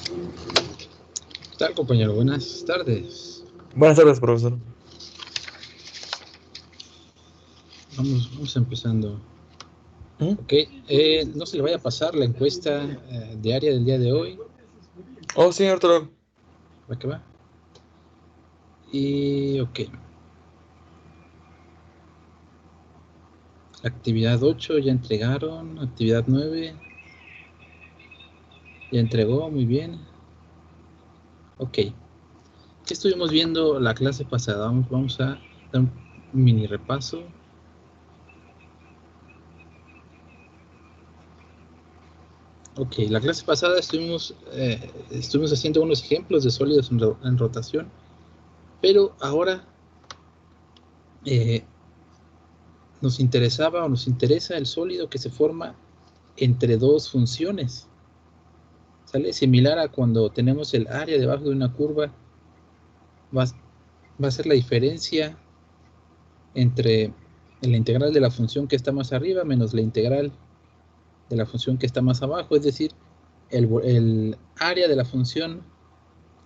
¿Qué tal, compañero? Buenas tardes. Buenas tardes, profesor. Vamos empezando. Ok, no se le vaya a pasar la encuesta diaria del día de hoy. Oh, sí, Arturo. ¿Va que va? Y ok. Actividad 8 ya entregaron. Actividad 9 ya entregó, muy bien. Ok. ¿Qué estuvimos viendo la clase pasada? Vamos a dar un mini repaso. Ok, la clase pasada estuvimos haciendo unos ejemplos de sólidos en rotación, pero ahora nos interesaba o nos interesa el sólido que se forma entre dos funciones. ¿Sale? Similar a cuando tenemos el área debajo de una curva, va a ser la diferencia entre la integral de la función que está más arriba menos la integral de la función que está más abajo, es decir, el área de la función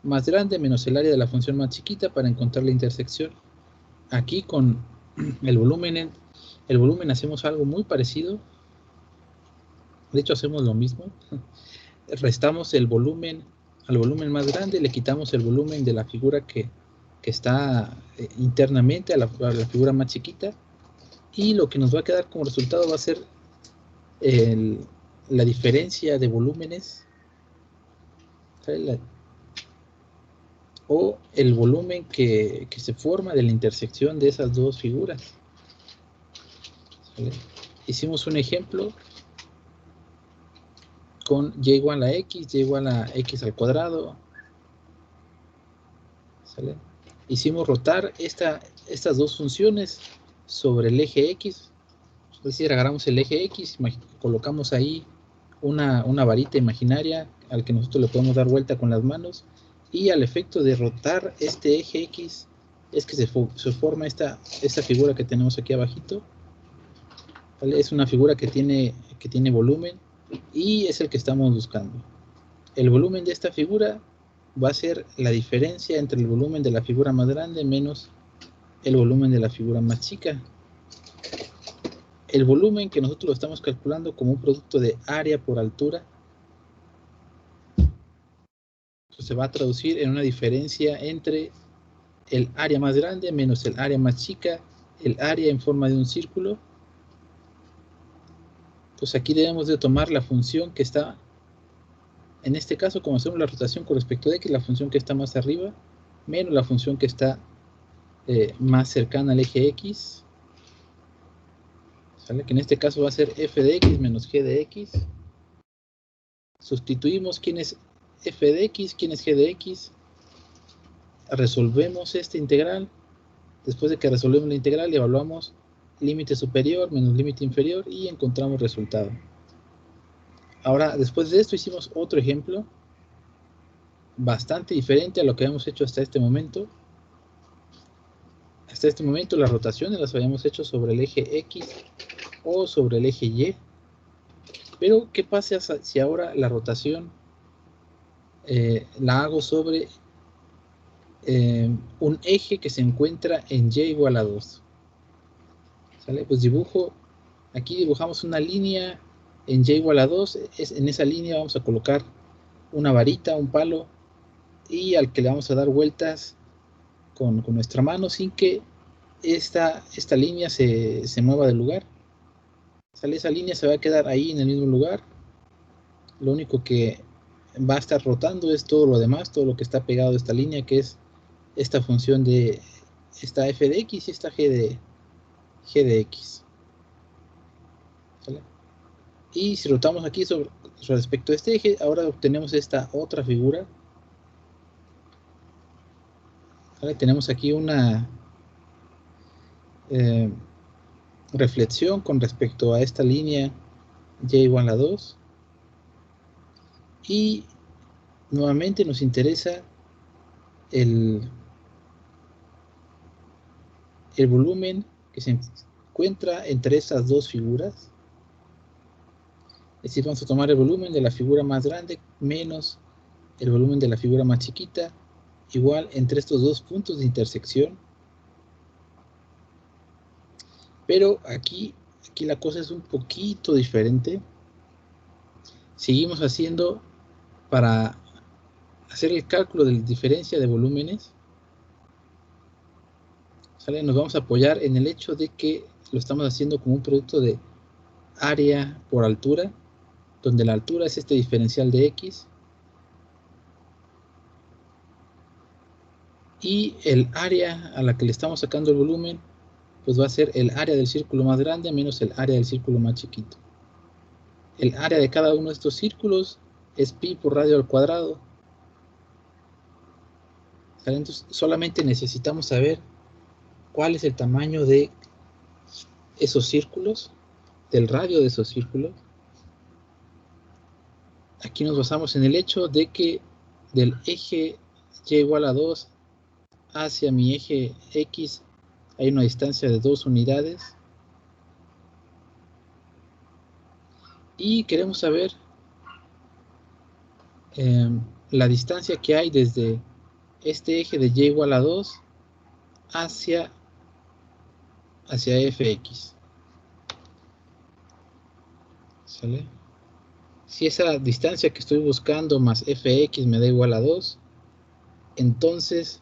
más grande menos el área de la función más chiquita para encontrar la intersección. Aquí con el volumen hacemos algo muy parecido. De hecho, hacemos lo mismo. Restamos el volumen al volumen más grande, le quitamos el volumen de la figura que está internamente a la figura más chiquita, y lo que nos va a quedar como resultado va a ser la diferencia de volúmenes, ¿sale? O el volumen que se forma de la intersección de esas dos figuras, ¿sale? Hicimos un ejemplo con y igual a x, y igual a x al cuadrado, ¿sale? Hicimos rotar estas dos funciones sobre el eje x, es decir, agarramos el eje x, colocamos ahí una varita imaginaria al que nosotros le podemos dar vuelta con las manos, y al efecto de rotar este eje x es que se forma esta figura que tenemos aquí abajito, ¿vale? Es una figura que tiene volumen y es el que estamos buscando. El volumen de esta figura va a ser la diferencia entre el volumen de la figura más grande menos el volumen de la figura más chica. El volumen que nosotros lo estamos calculando como un producto de área por altura, pues se va a traducir en una diferencia entre el área más grande menos el área más chica, el área en forma de un círculo. Pues aquí debemos de tomar la función que está, en este caso, como hacemos la rotación con respecto de x, la función que está más arriba menos la función que está más cercana al eje x, ¿sale? Que en este caso va a ser f de x menos g de x. Sustituimos quién es f de x, quién es g de x. Resolvemos esta integral. Después de que resolvemos la integral, evaluamos límite superior menos límite inferior y encontramos resultado. Ahora, después de esto, hicimos otro ejemplo bastante diferente a lo que habíamos hecho hasta este momento. Hasta este momento las rotaciones las habíamos hecho sobre el eje X o sobre el eje Y. Pero, ¿qué pasa si ahora la rotación la hago sobre un eje que se encuentra en Y igual a 2? ¿Sale? Pues aquí dibujamos una línea en Y igual a 2. En esa línea vamos a colocar una varita, un palo, y al que le vamos a dar vueltas con nuestra mano sin que esta línea se mueva del lugar. ¿Sale? Esa línea se va a quedar ahí en el mismo lugar. Lo único que va a estar rotando es todo lo demás, todo lo que está pegado a esta línea, que es esta función de esta f de x y esta g de x. ¿Sale? Y si rotamos aquí sobre respecto a este eje, ahora obtenemos esta otra figura. ¿Vale? Tenemos aquí una reflexión con respecto a esta línea y igual a 2. Y nuevamente nos interesa el volumen que se encuentra entre estas dos figuras. Es decir, vamos a tomar el volumen de la figura más grande menos el volumen de la figura más chiquita, igual entre estos dos puntos de intersección. Pero aquí la cosa es un poquito diferente. Seguimos haciendo, para hacer el cálculo de la diferencia de volúmenes, ¿sale? Nos vamos a apoyar en el hecho de que lo estamos haciendo como un producto de área por altura, donde la altura es este diferencial de X, y el área a la que le estamos sacando el volumen, pues va a ser el área del círculo más grande menos el área del círculo más chiquito. El área de cada uno de estos círculos es pi por radio al cuadrado. ¿Sale? Entonces solamente necesitamos saber cuál es el tamaño de esos círculos, del radio de esos círculos. Aquí nos basamos en el hecho de que del eje y igual a 2 hacia mi eje X hay una distancia de 2 unidades. Y queremos saber la distancia que hay desde este eje de y igual a 2 hacia fx. ¿Sale? Si esa distancia que estoy buscando más fx me da igual a 2, entonces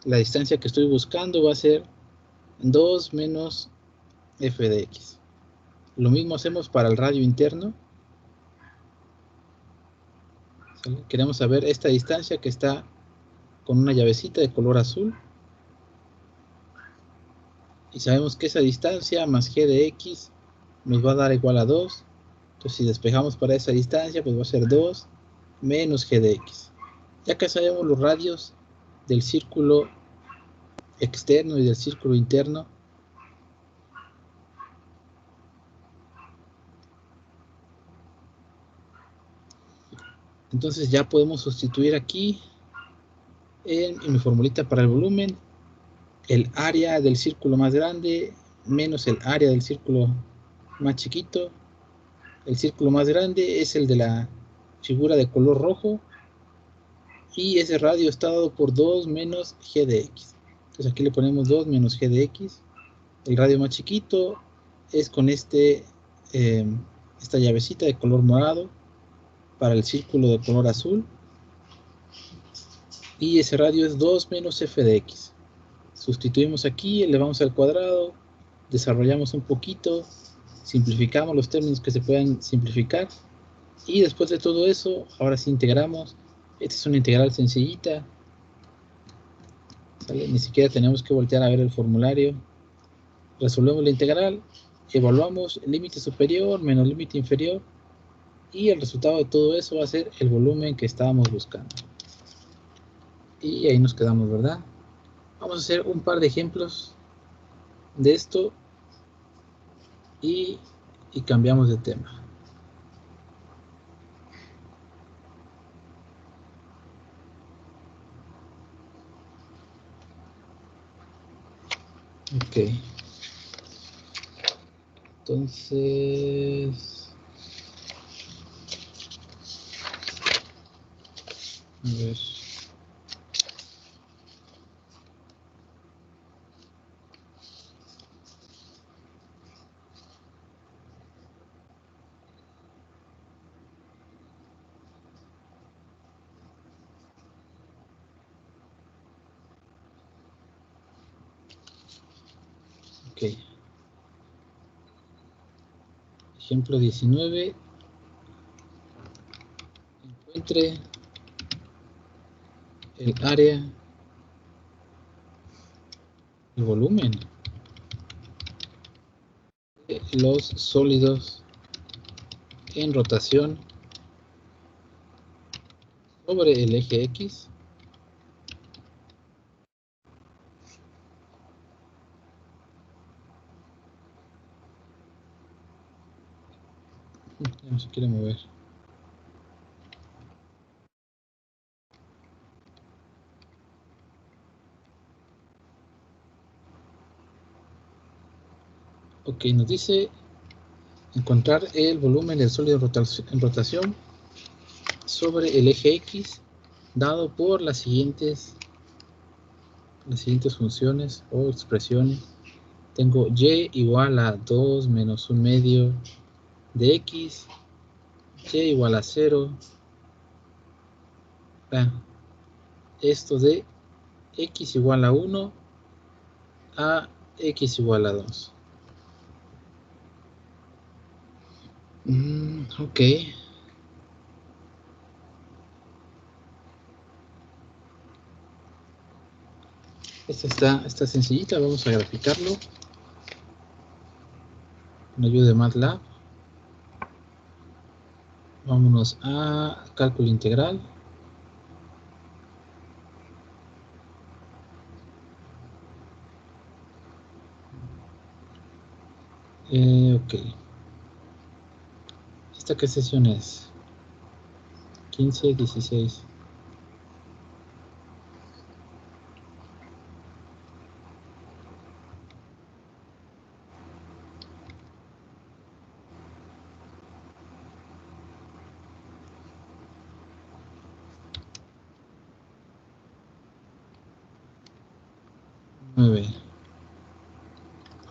la distancia que estoy buscando va a ser 2 menos f de x. Lo mismo hacemos para el radio interno. ¿Sale? Queremos saber esta distancia que está con una llavecita de color azul. Y sabemos que esa distancia más g de x nos va a dar igual a 2. Entonces si despejamos para esa distancia, pues va a ser 2 menos g de x. Ya que sabemos los radios del círculo externo y del círculo interno, entonces ya podemos sustituir aquí en mi formulita para el volumen el área del círculo más grande menos el área del círculo más chiquito. El círculo más grande es el de la figura de color rojo y ese radio está dado por 2 menos g de x. Entonces aquí le ponemos 2 menos g de x. El radio más chiquito es con esta llavecita de color morado para el círculo de color azul. Y ese radio es 2 menos f de x. Sustituimos aquí, elevamos al cuadrado, desarrollamos un poquito, simplificamos los términos que se puedan simplificar. Y después de todo eso, ahora sí integramos. Esta es una integral sencillita. ¿Sale? Ni siquiera tenemos que voltear a ver el formulario. Resolvemos la integral, evaluamos el límite superior menos límite inferior y el resultado de todo eso va a ser el volumen que estábamos buscando. Y ahí nos quedamos, ¿verdad? Vamos a hacer un par de ejemplos de esto y cambiamos de tema. Ok. Entonces, a ver. Ok. Ejemplo 19. Encuentre el área, el volumen de los sólidos en rotación sobre el eje X no se quiere mover. Ok, nos dice encontrar el volumen del sólido en rotación sobre el eje X dado por las siguientes funciones o expresiones. Tengo y igual a 2 menos 1 medio de x, y igual a 0. Esto de x igual a 1 a x igual a 2. Ok. Esta está sencillita, vamos a graficarlo con ayuda de MATLAB. Vámonos a cálculo integral. Ok. ¿Esta qué sesión es? 15, 16.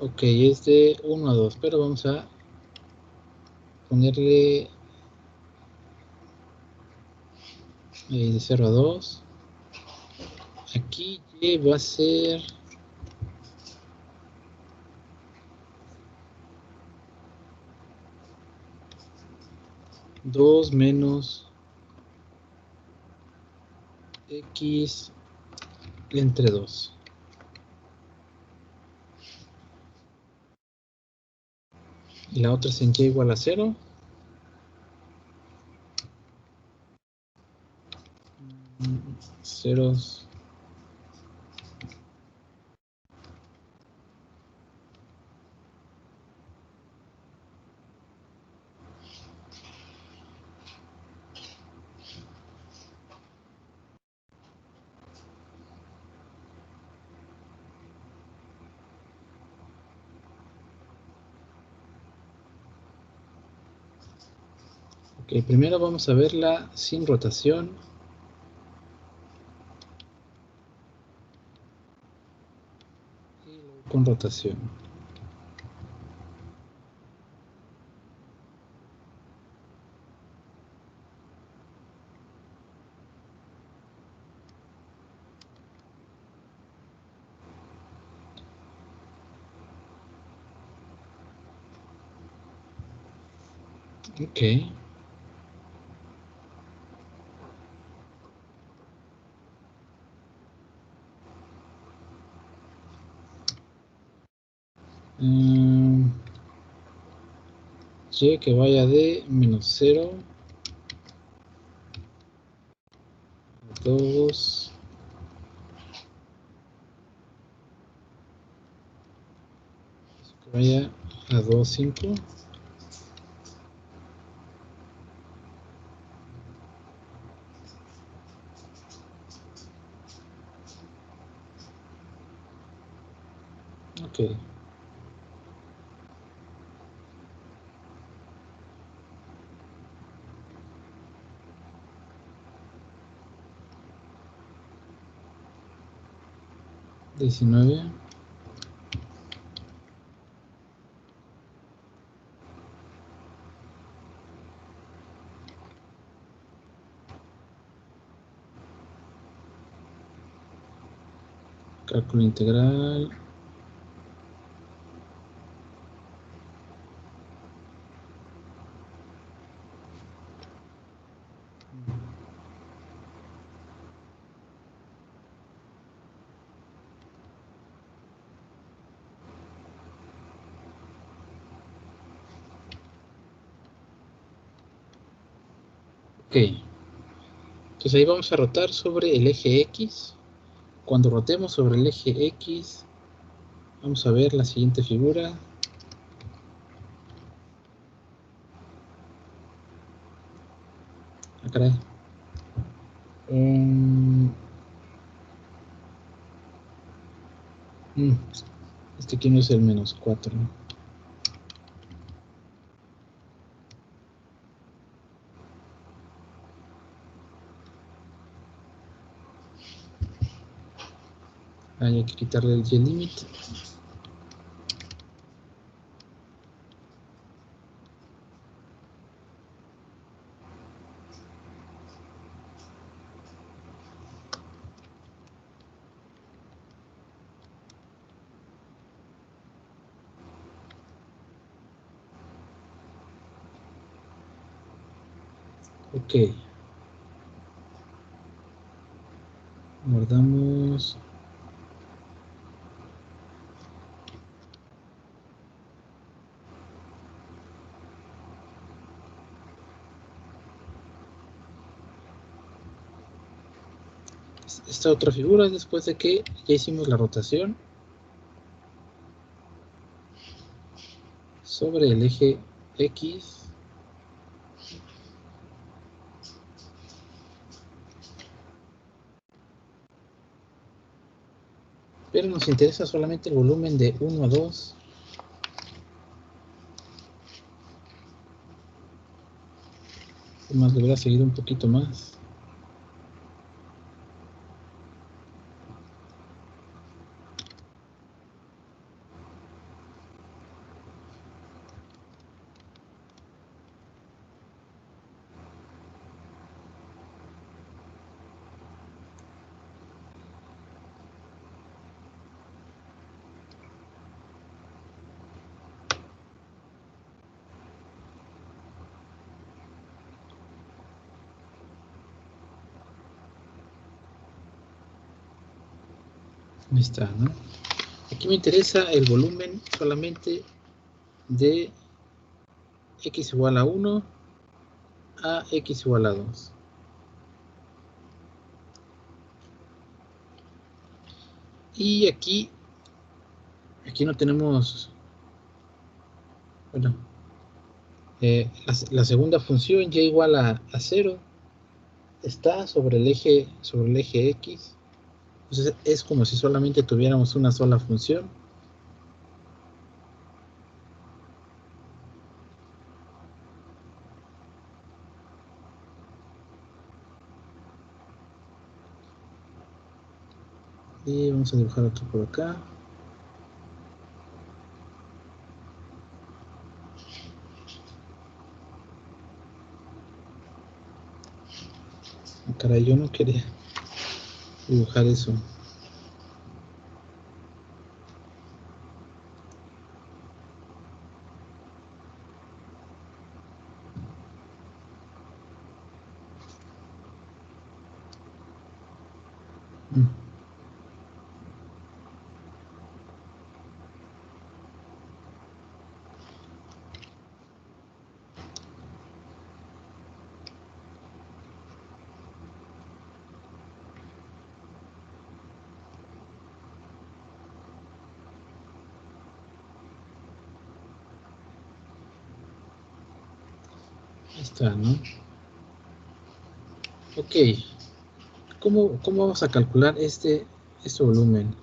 Ok, es de 1 a 2, pero vamos a ponerle de 0 a 2. Aquí y va a ser 2 menos x entre 2. Y la otra es en y igual a 0. Ceros. Ok, primero vamos a verla sin rotación. Y luego con rotación. Ok. Y que vaya de menos 0 a 2. Que vaya a 2, 5. Ok. $19. Cálculo integral. Ok. Entonces ahí vamos a rotar sobre el eje X. Cuando rotemos sobre el eje X, vamos a ver la siguiente figura. Ah, caray. Este aquí no es el menos 4. Hay que quitarle el limit. Ok. Guardamos. Esta otra figura es después de que ya hicimos la rotación sobre el eje X. Pero nos interesa solamente el volumen de 1 a 2. Más debería seguir un poquito más. Ahí está, ¿no? Aquí me interesa el volumen solamente de x igual a 1 a x igual a 2. Y aquí no tenemos, bueno, la segunda función y igual a 0 está sobre el eje X. Entonces es como si solamente tuviéramos una sola función. Y vamos a dibujar otro por acá. Caray, yo no quería dibujar eso. Ahí está, ¿no? Ok. ¿Cómo vamos a calcular este volumen?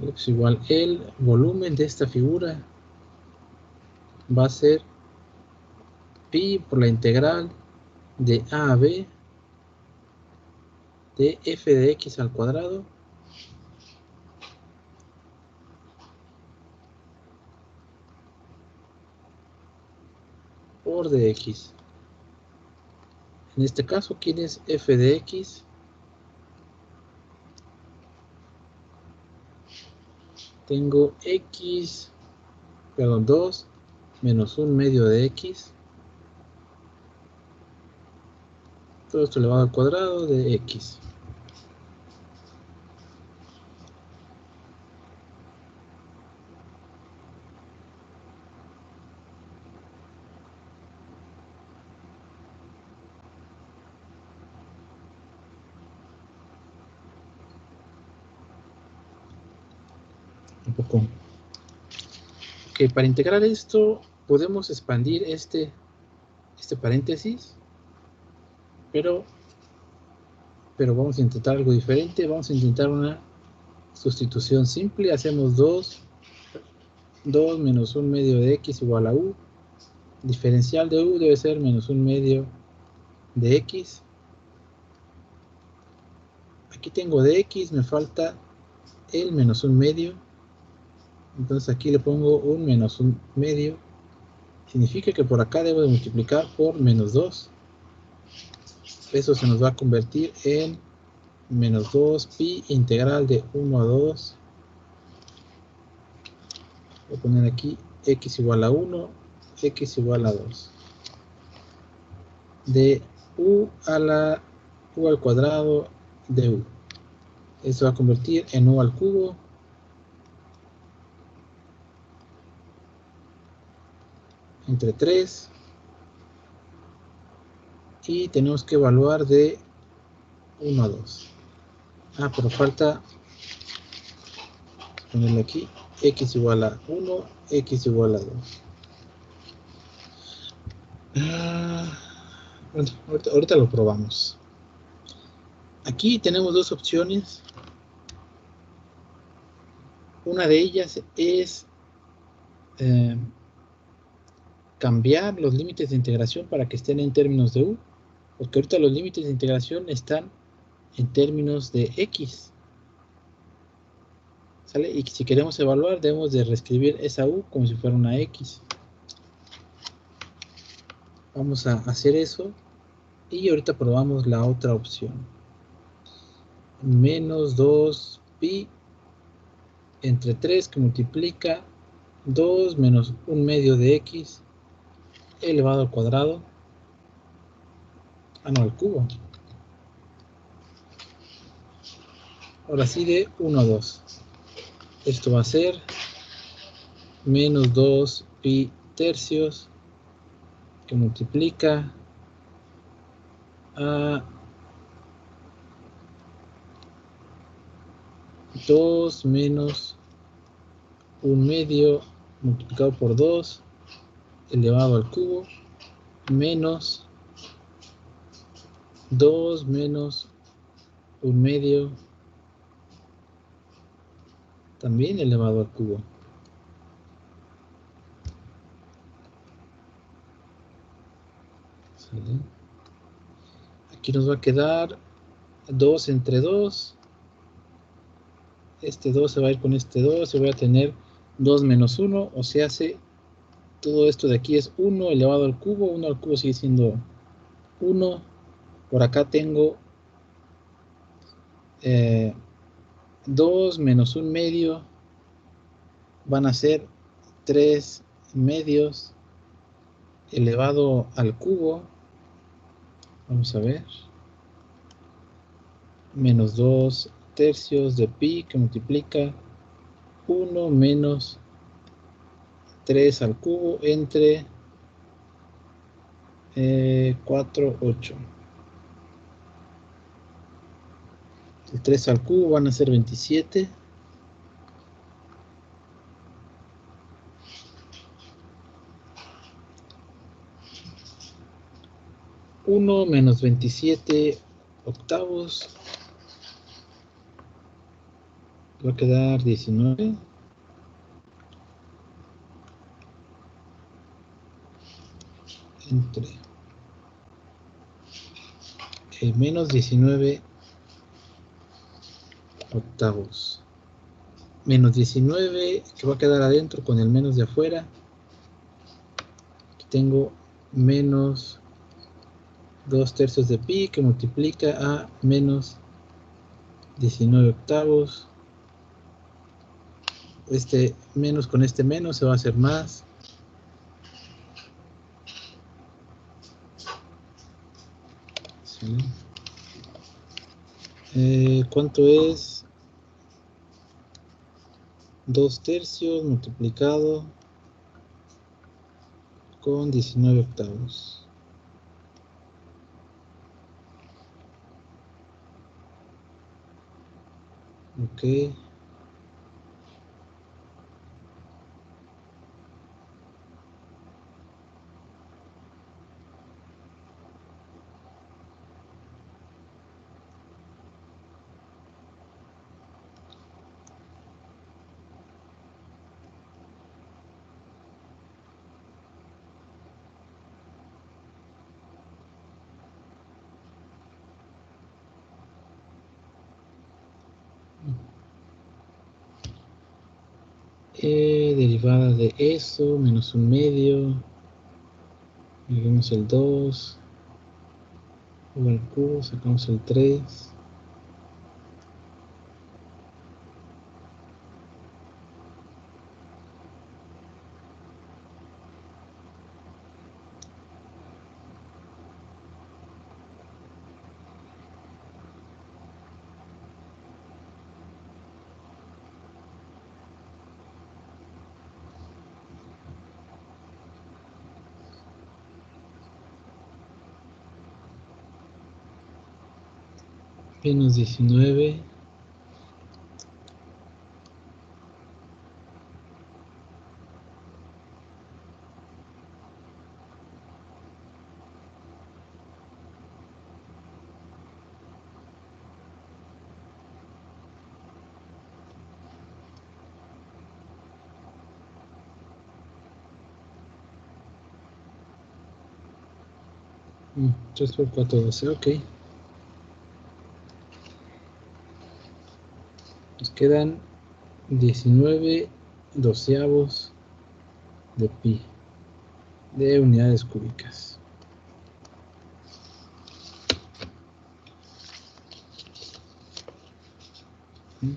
Pues igual el volumen de esta figura va a ser pi por la integral de a b de f de x al cuadrado por dx. En este caso, ¿quién es f de x? Tengo x, perdón, 2 menos 1 medio de x. Todo esto elevado al cuadrado de x. Un poco. Ok, para integrar esto podemos expandir este paréntesis, pero vamos a intentar algo diferente. Vamos a intentar una sustitución simple. Hacemos 2 menos 1 medio de x igual a u. Diferencial de u debe ser menos 1 medio de x. Aquí tengo de x, me falta el menos 1 medio. Entonces aquí le pongo un menos 1 medio. Significa que por acá debo de multiplicar por menos 2. Eso se nos va a convertir en menos 2 pi integral de 1 a 2. Voy a poner aquí x igual a 1, x igual a 2. De u al cuadrado de u. Esto va a convertir en u al cubo entre 3. Y tenemos que evaluar de 1 a 2. Pero falta ponerle aquí x igual a 1, x igual a 2. Bueno, ahorita lo probamos. Aquí tenemos dos opciones. Una de ellas es cambiar los límites de integración para que estén en términos de u, porque ahorita los límites de integración están en términos de x, ¿sale? Y si queremos evaluar debemos de reescribir esa u como si fuera una x. Vamos a hacer eso y ahorita probamos la otra opción. Menos 2 pi entre 3 que multiplica 2 menos 1 medio de x elevado al cuadrado, no, al cubo. Ahora sí de 1 a 2. Esto va a ser menos 2 pi tercios que multiplica a 2 menos 1 medio multiplicado por 2 elevado al cubo menos 2 menos 1 medio también elevado al cubo. ¿Sale? Aquí nos va a quedar 2 entre 2. Este 2 se va a ir con este 2. Se va a tener 2 menos 1. O sea, todo esto de aquí es 1 elevado al cubo. 1 al cubo sigue siendo 1. Por acá tengo 2 menos 1 medio. Van a ser 3 medios elevado al cubo. Vamos a ver. Menos 2 tercios de pi que multiplica 1 menos 3 al cubo entre 4, 8. El 3 al cubo van a ser 27. Uno menos 27 octavos. Va a quedar 19. Entre menos 19 octavos. Menos 19 que va a quedar adentro con el menos de afuera. Aquí tengo menos 2 tercios de pi que multiplica a menos 19 octavos. Este menos con este menos se va a hacer más. ¿Sí? ¿Cuánto es? 2 tercios multiplicado con 19 octavos. Ok. Derivada de eso, menos un medio. Vemos el 2. O al cubo, sacamos el 3. Menos 19. Mm, 3 por 4, 12, ok. Nos quedan 19 doceavos de pi de unidades cúbicas. Mm.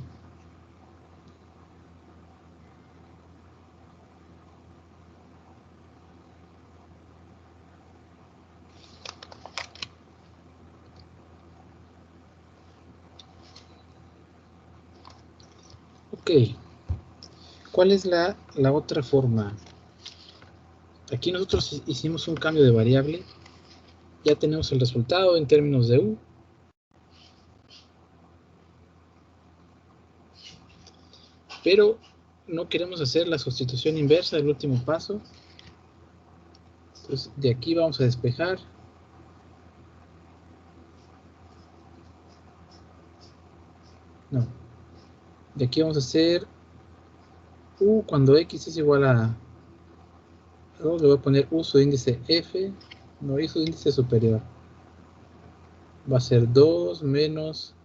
Ok, ¿cuál es la otra forma? Aquí nosotros hicimos un cambio de variable. Ya tenemos el resultado en términos de u. Pero no queremos hacer la sustitución inversa del último paso. Entonces, de aquí vamos a despejar. No. De aquí vamos a hacer u cuando x es igual a 2. Le voy a poner u su índice f. No, y su índice superior. Va a ser 2 menos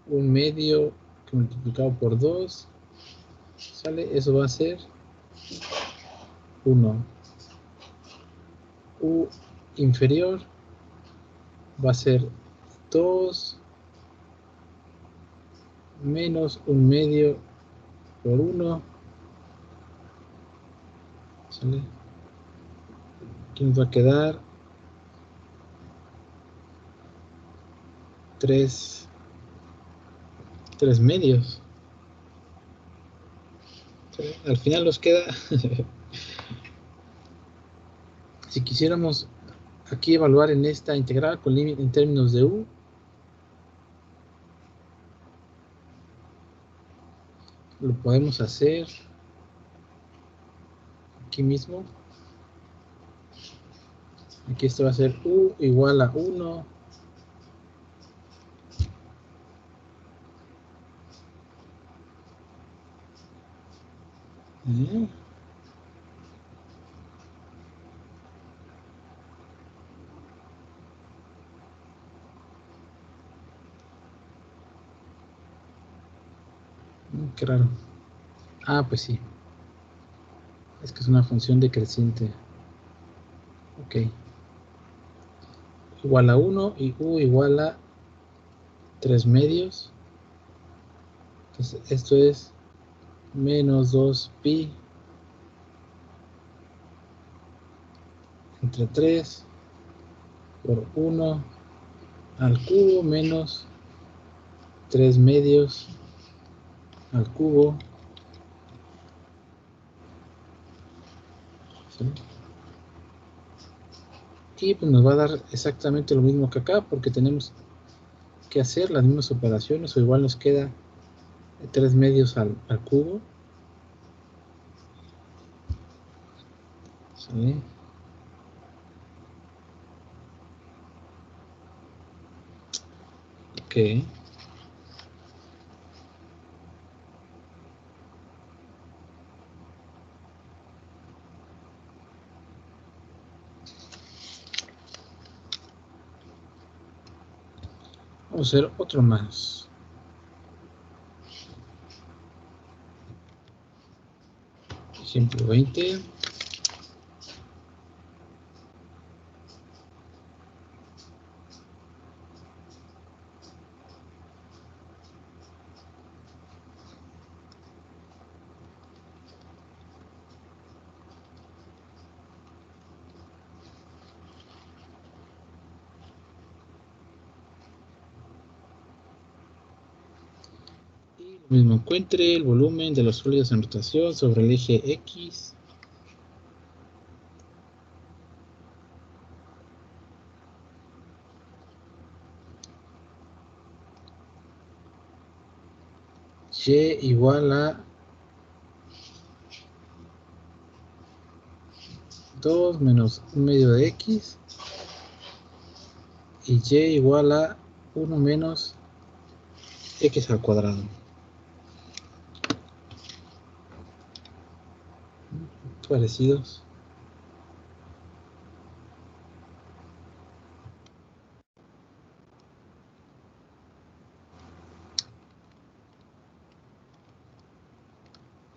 un medio multiplicado por 2. ¿Sale? Eso va a ser 1. U inferior va a ser 2 menos un medio por 1. ¿Sale? Aquí nos va a quedar 3 medios. ¿Sale? Al final nos queda, si quisiéramos aquí evaluar en esta integral con límite en términos de u, lo podemos hacer aquí mismo. Aquí esto va a ser u igual a 1 qué raro. Ah, pues sí, es que es una función decreciente. Ok, igual a 1 y u igual a 3 medios. Entonces esto es menos 2 pi entre 3 por 1 al cubo menos 3 medios al cubo. ¿Sí? Y pues nos va a dar exactamente lo mismo que acá, porque tenemos que hacer las mismas operaciones, o igual nos queda 3 medios al cubo. ¿Sí? Ok. Vamos a hacer otro más. Ejemplo 20. Y lo mismo, encuentre el volumen de los sólidos en rotación sobre el eje X. Y igual a 2 menos 1 medio de X. Y y igual a 1 menos X al cuadrado. Parecidos.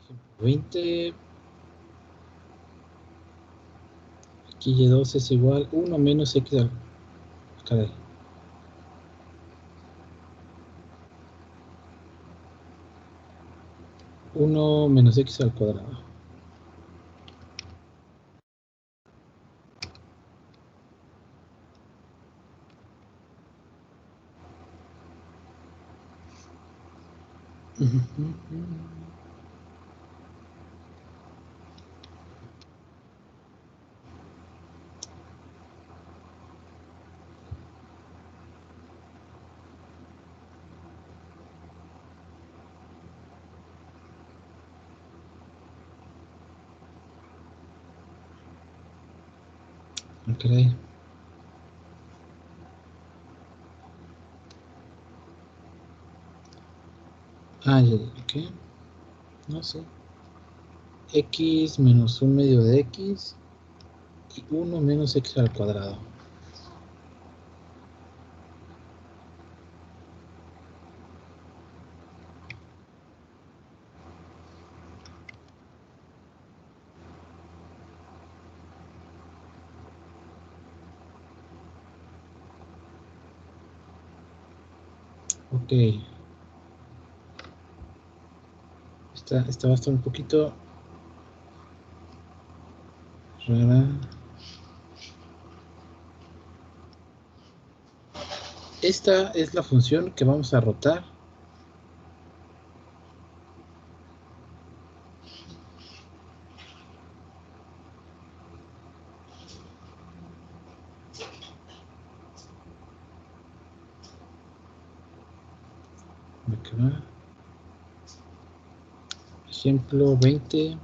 Ejemplo 20. Aquí y2 es igual 1 menos X al... Caray. 1 menos X al cuadrado. Okay. ¿qué? No sé. X menos 1 medio de X y 1 menos X al cuadrado. Ok. Esta va a estar un poquito rara. Esta es la función que vamos a rotar. Acá. Ejemplo 20.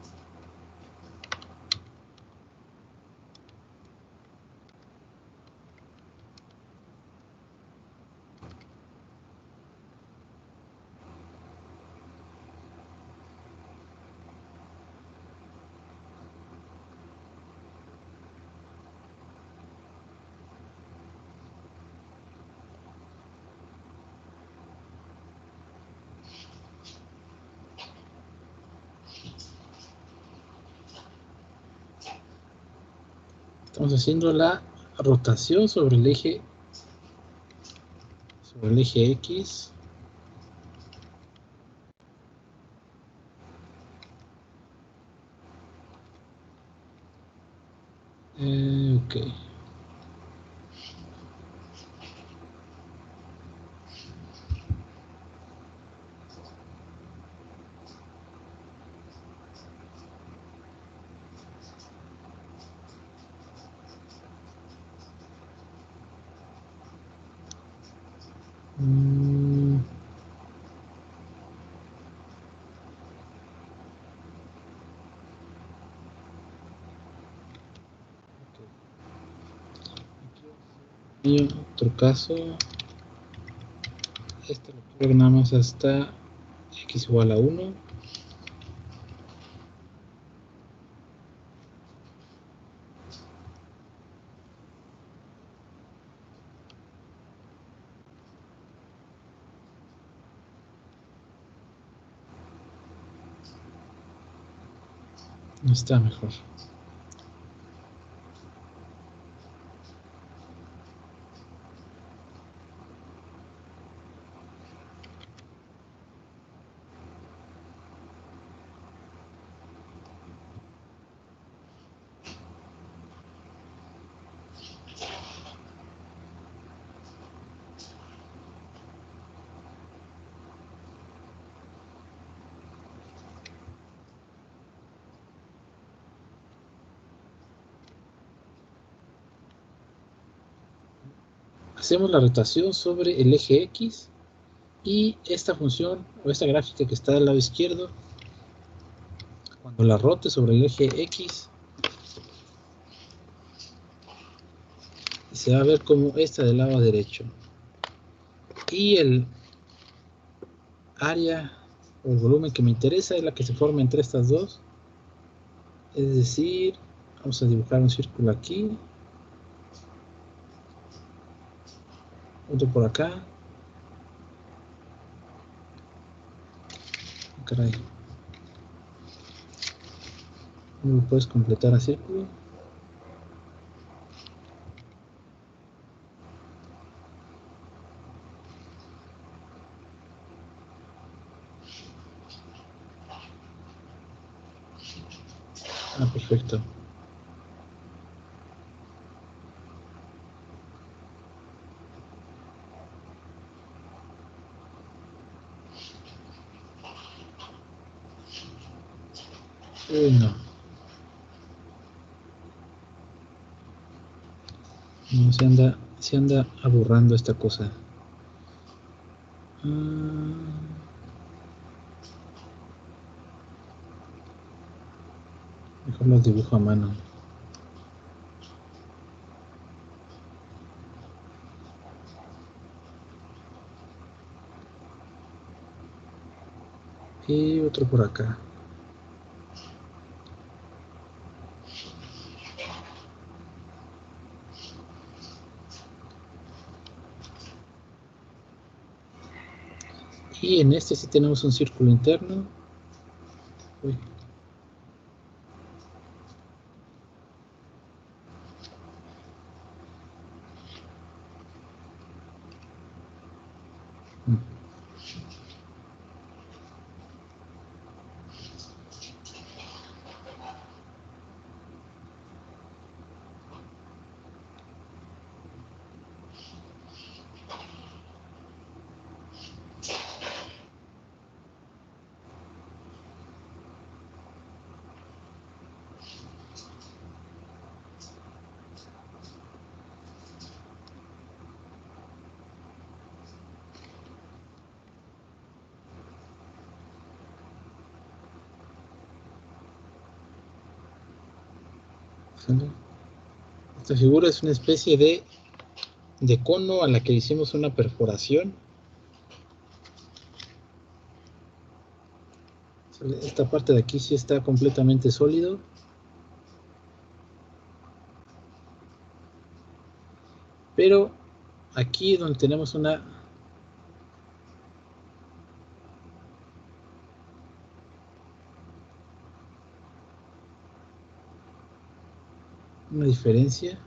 Estamos haciendo la rotación sobre el eje X. Ok. Y otro caso, este lo quiero nada más hasta X igual a 1. Está mejor. Hacemos la rotación sobre el eje X y esta función o esta gráfica que está del lado izquierdo, cuando la rote sobre el eje X, se va a ver como esta del lado derecho. Y el área o el volumen que me interesa es la que se forma entre estas dos. Es decir, vamos a dibujar un círculo aquí, otro por acá. Caray, ¿no lo puedes completar a círculo? Ah, perfecto. Uy, no. No, se anda aburrando esta cosa. Mejor los dibujo a mano. Y otro por acá. Y en este sí tenemos un círculo interno. Uy. ¿Sale? Esta figura es una especie de cono a la que hicimos una perforación. ¿Sale? Esta parte de aquí sí está completamente sólido. Pero aquí es donde tenemos una diferencia.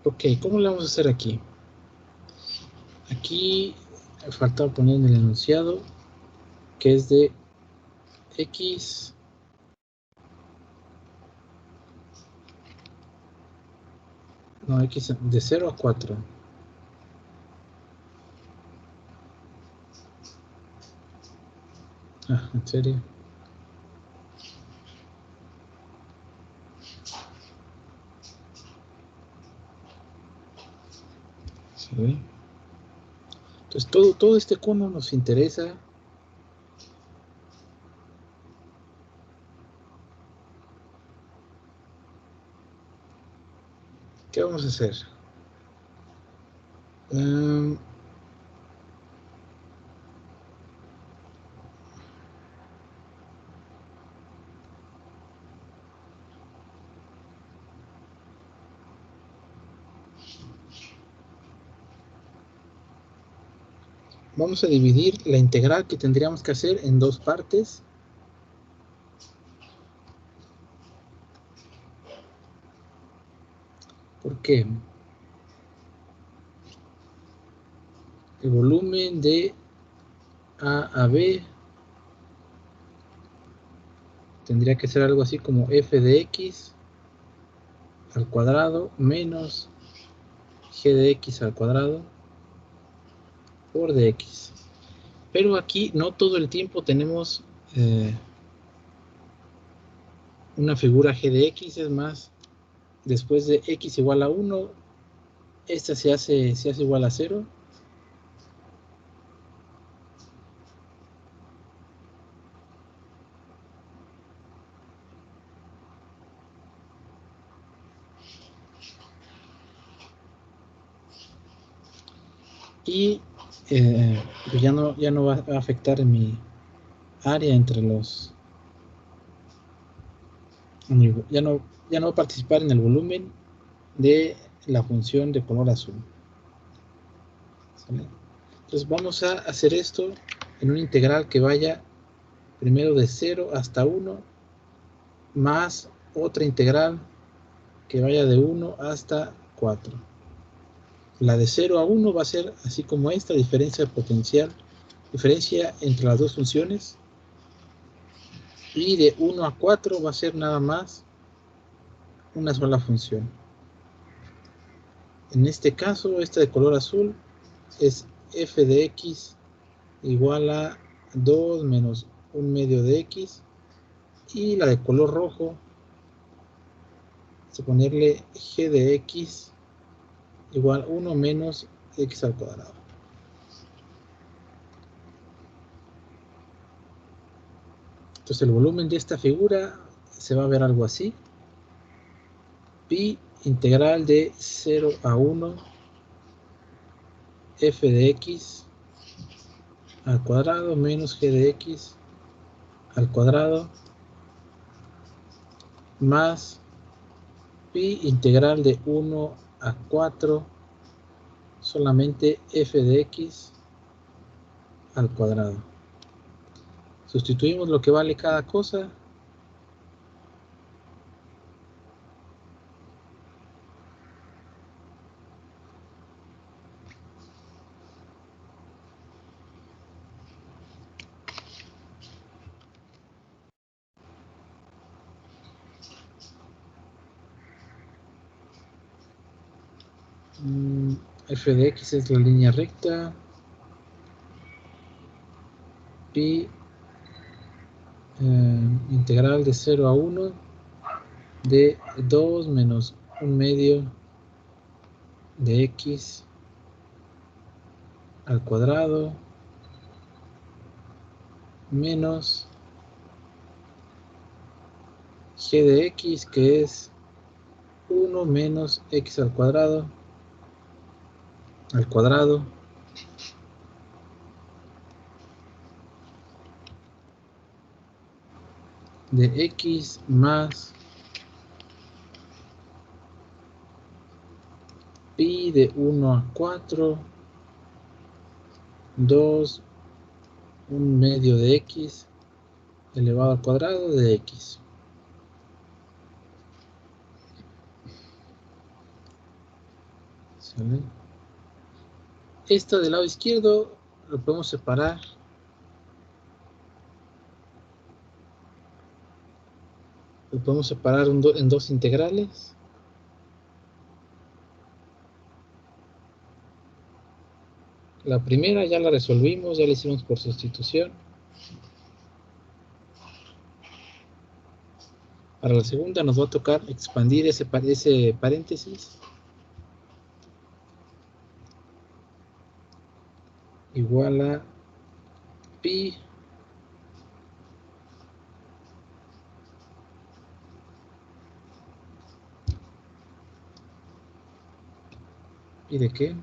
Ok, ¿cómo le vamos a hacer aquí? Aquí falta poner en el enunciado que es de X no, X de 0 a 4. Ah, ¿en serio? ¿Sale? Entonces todo este cono nos interesa. ¿Qué vamos a hacer? Vamos a dividir la integral que tendríamos que hacer en dos partes. ¿Por qué? El volumen de A a B tendría que ser algo así como f de x al cuadrado menos g de x al cuadrado por dx. Pero aquí no todo el tiempo tenemos una figura g de x, es más, después de x igual a 1, esta se hace igual a 0. Y pues ya no va a afectar mi área entre los... Ya no va a participar en el volumen de la función de color azul. ¿Sale? Entonces vamos a hacer esto en una integral que vaya primero de 0 hasta 1, más otra integral que vaya de 1 hasta 4. La de 0 a 1 va a ser así como esta, diferencia potencial, diferencia entre las dos funciones. Y de 1 a 4 va a ser nada más una sola función. En este caso, esta de color azul es f de x igual a 2 menos 1 medio de x. Y la de color rojo, vamos a ponerle g de x igual 1 menos x al cuadrado. Entonces el volumen de esta figura se va a ver algo así. Pi integral de 0 a 1 f de x al cuadrado menos g de x al cuadrado más pi integral de 1 a 4 solamente f de x al cuadrado. Sustituimos lo que vale cada cosa. F de x es la línea recta. Pi integral de 0 a 1 de 2 menos 1 medio de x al cuadrado menos g de x, que es 1 menos x al cuadrado de x más pi de 1 a 4 2 1 medio de x elevado al cuadrado de x. ¿Sale? Esto del lado izquierdo lo podemos separar en dos integrales. La primera ya la resolvimos, ya la hicimos por sustitución. Para la segunda nos va a tocar expandir ese paréntesis igual a pi ¿y de qué?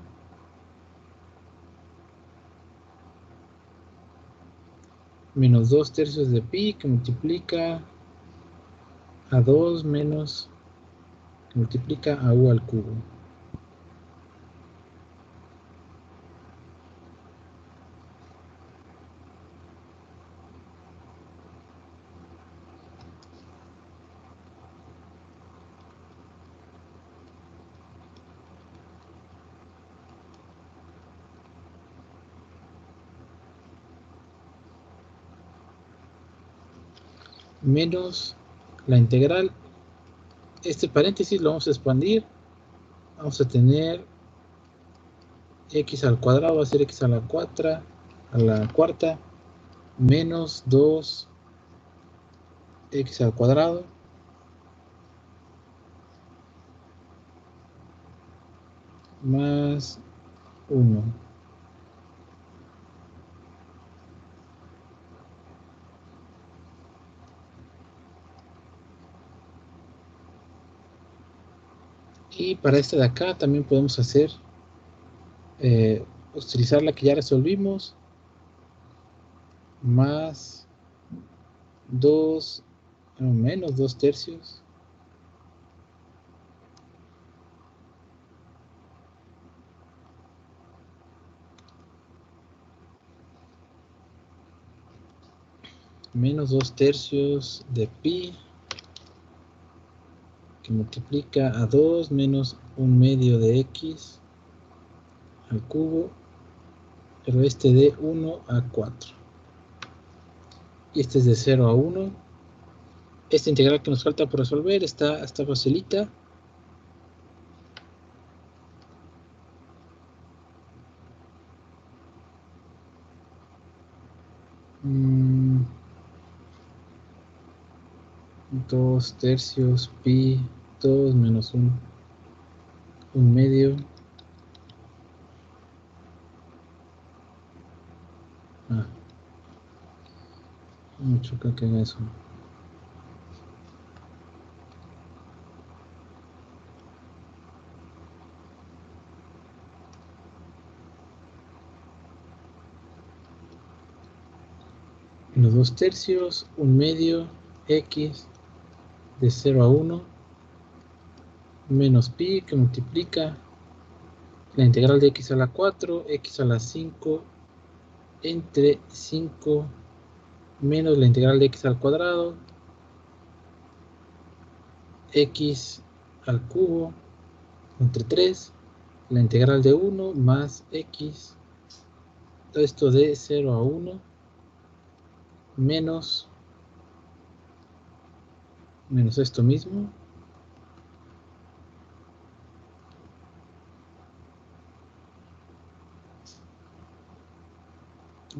Menos 2 tercios de pi que multiplica a 2 menos que multiplica a u al cubo. Menos la integral. Este paréntesis lo vamos a expandir. Vamos a tener x al cuadrado, va a ser x a la cuarta, menos 2 x al cuadrado más 1. Y para esta de acá también podemos hacer, utilizar la que ya resolvimos, más 2, menos 2 tercios. Menos 2 tercios de pi que multiplica a 2 menos 1/2 de x al cubo, pero este de 1 a 4. Y este es de 0 a 1. Esta integral que nos falta por resolver está facilita. Dos tercios pi 2 menos 1/2. Mucho que haga eso. Los 2 tercios, 1/2 x de 0 a 1 menos pi que multiplica la integral de x a la 4, x a la 5 entre 5 menos la integral de x al cuadrado, x al cubo entre 3, la integral de 1 más x, esto de 0 a 1 menos esto mismo.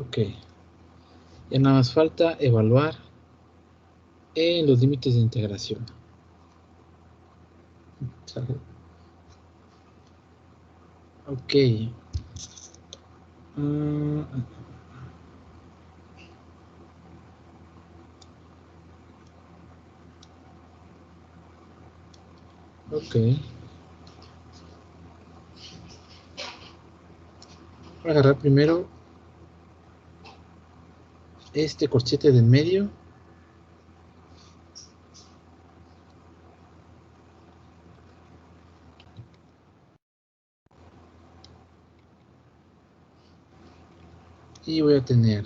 Ok, ya nada más falta evaluar en los límites de integración. Ok. Ok. Voy a agarrar primero este corchete de en medio. Y voy a tener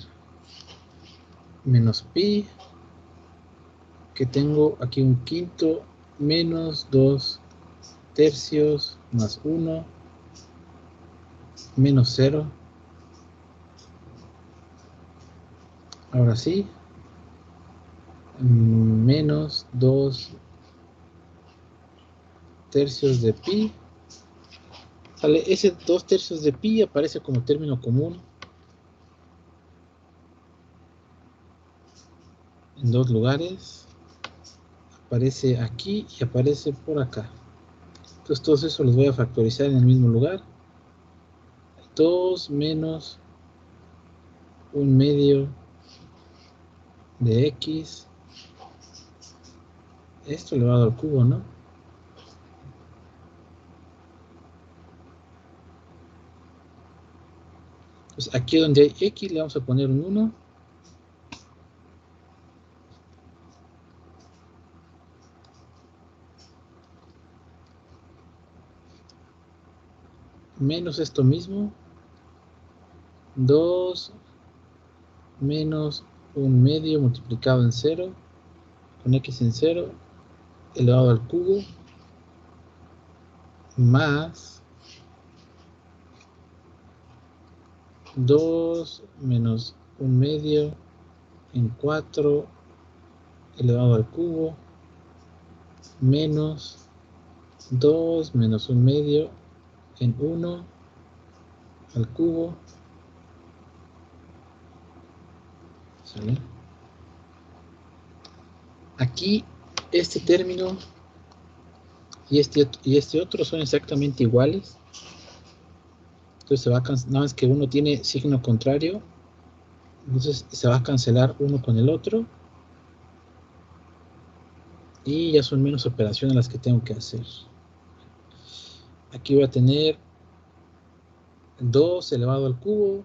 menos pi, que tengo aquí un quinto, menos 2 tercios, más 1, menos 0. Ahora sí, menos 2 tercios de pi. ¿Sale? Ese 2 tercios de pi aparece como término común en dos lugares. Aparece aquí y aparece por acá. Entonces todos esos los voy a factorizar en el mismo lugar. 2 menos un medio de x, esto elevado al cubo, ¿no? Pues aquí donde hay x le vamos a poner un 1. Menos esto mismo. 2 menos un medio multiplicado en 0, con x en 0, elevado al cubo, más 2 menos un medio en 4, elevado al cubo, menos 2 menos un medio en 1 al cubo. ¿Sale? Aquí este término y este otro son exactamente iguales. Entonces se va a nada más que uno tiene signo contrario. Entonces se va a cancelar uno con el otro. Y ya son menos operaciones las que tengo que hacer. Aquí voy a tener 2 elevado al cubo.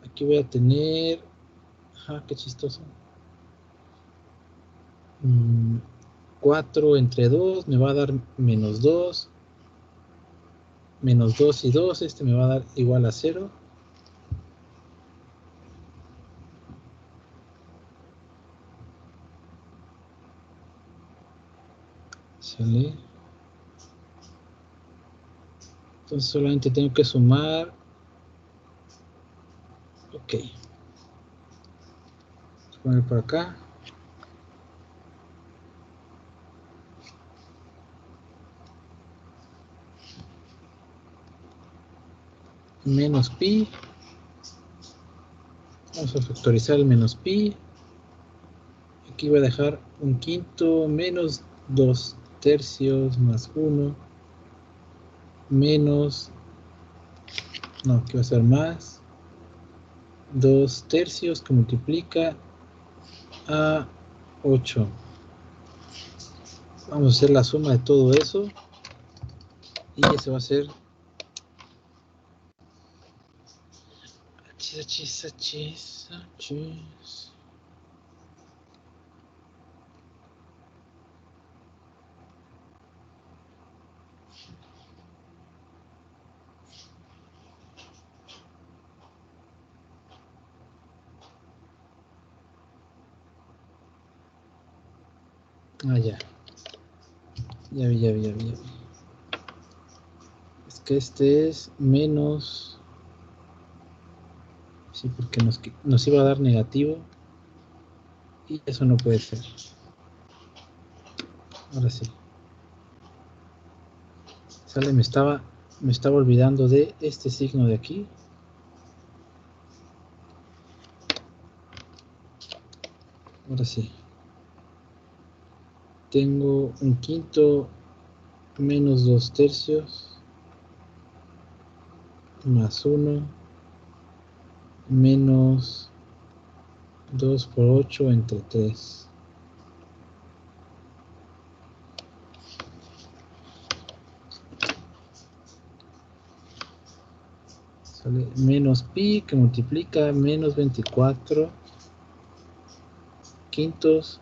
Aquí voy a tener... Ajá, qué chistoso. 4 entre 2 me va a dar menos 2. Menos 2 y 2. Este me va a dar igual a 0. ¿Sale? Entonces solamente tengo que sumar. Ok. Vamos a poner por acá. Menos pi. Vamos a factorizar el menos pi. Aquí voy a dejar un quinto menos 2 tercios más 1 menos, no, aquí va a ser más 2 tercios que multiplica a 8. Vamos a hacer la suma de todo eso y ese va a ser achis. Ya. Ya vi. Es que este es menos. Sí, porque nos iba a dar negativo. Y eso no puede ser. Ahora sí. Sale, me estaba olvidando de este signo de aquí. Ahora sí. Tengo un quinto menos 2 tercios más 1 menos 2 por 8 entre 3. Sale menos pi que multiplica menos 24 quintos,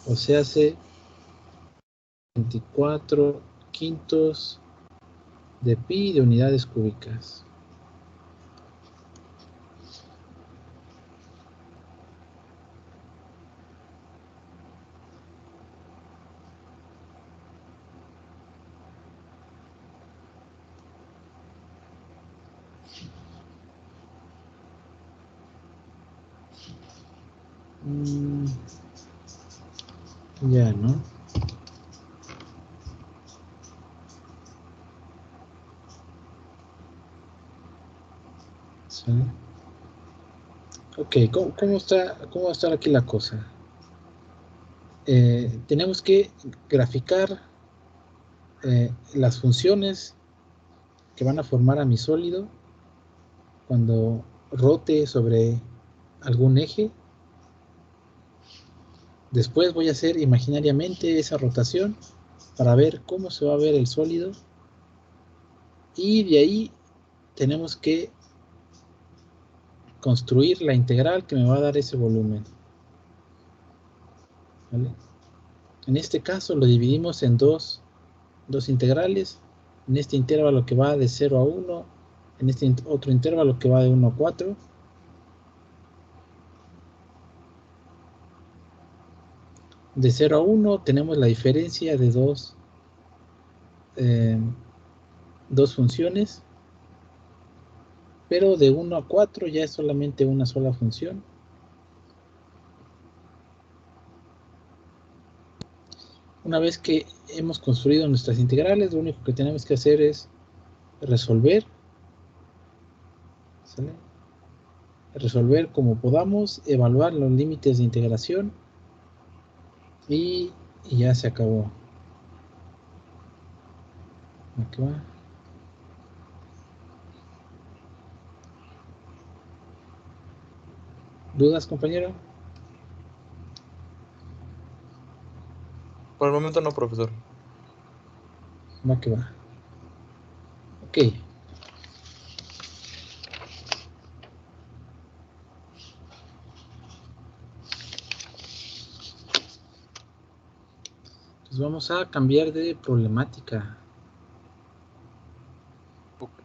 o sea, hace 24 quintos de pi de unidades cúbicas. Ya, ¿no? ¿Sí? Ok, ¿cómo va a estar aquí la cosa? Tenemos que graficar las funciones que van a formar a mi sólido cuando rote sobre algún eje. Después voy a hacer imaginariamente esa rotación para ver cómo se va a ver el sólido. Y de ahí tenemos que construir la integral que me va a dar ese volumen. ¿Vale? En este caso lo dividimos en dos integrales. En este intervalo que va de 0 a 1, en este otro intervalo que va de 1 a 4. De 0 a 1 tenemos la diferencia de dos funciones, pero de 1 a 4 ya es solamente una sola función. Una vez que hemos construido nuestras integrales, lo único que tenemos que hacer es resolver, ¿sale? Resolver como podamos, evaluar los límites de integración y ya se acabó. Aquí va. ¿Dudas, compañero? Por el momento no, profesor. Va que va. Ok. Pues vamos a cambiar de problemática. Ok.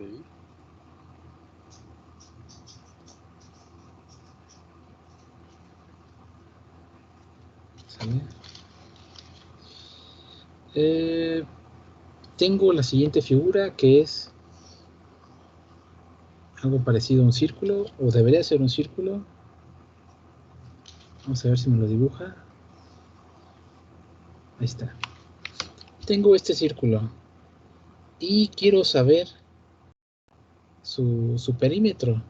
¿Sale? Tengo la siguiente figura que es algo parecido a un círculo, o debería ser un círculo. Vamos a ver si me lo dibuja. Ahí está. Tengo este círculo y quiero saber su perímetro.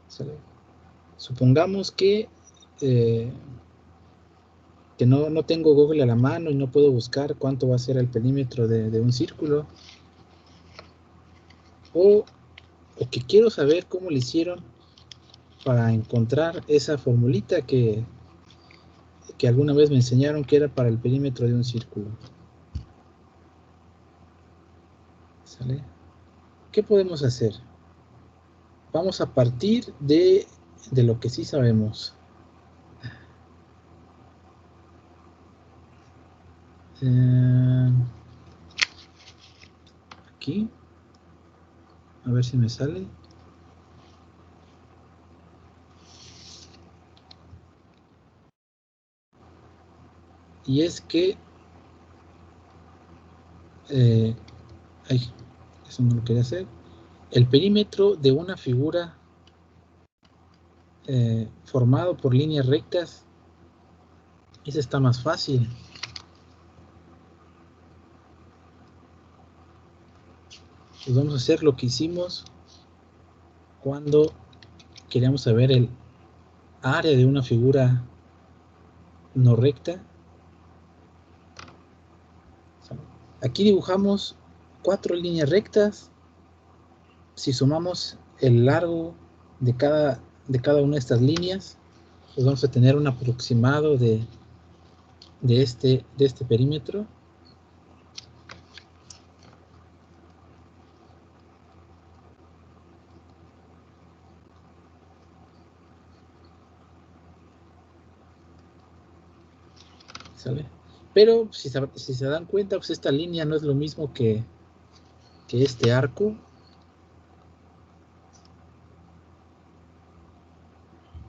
¿Sale? Supongamos que no tengo Google a la mano y no puedo buscar cuánto va a ser el perímetro de un círculo. O que quiero saber cómo le hicieron para encontrar esa formulita que alguna vez me enseñaron que era para el perímetro de un círculo. ¿Sale? ¿Qué podemos hacer? Vamos a partir de lo que sí sabemos. Aquí. A ver si me sale. Y es que ay, eso no lo quería hacer. El perímetro de una figura formado por líneas rectas, ese está más fácil. Pues vamos a hacer lo que hicimos cuando queríamos saber el área de una figura no recta. Aquí dibujamos 4 líneas rectas. Si sumamos el largo de cada una de estas líneas, pues vamos a tener un aproximado de este perímetro. ¿Sale? Pero si se dan cuenta, pues esta línea no es lo mismo que este arco.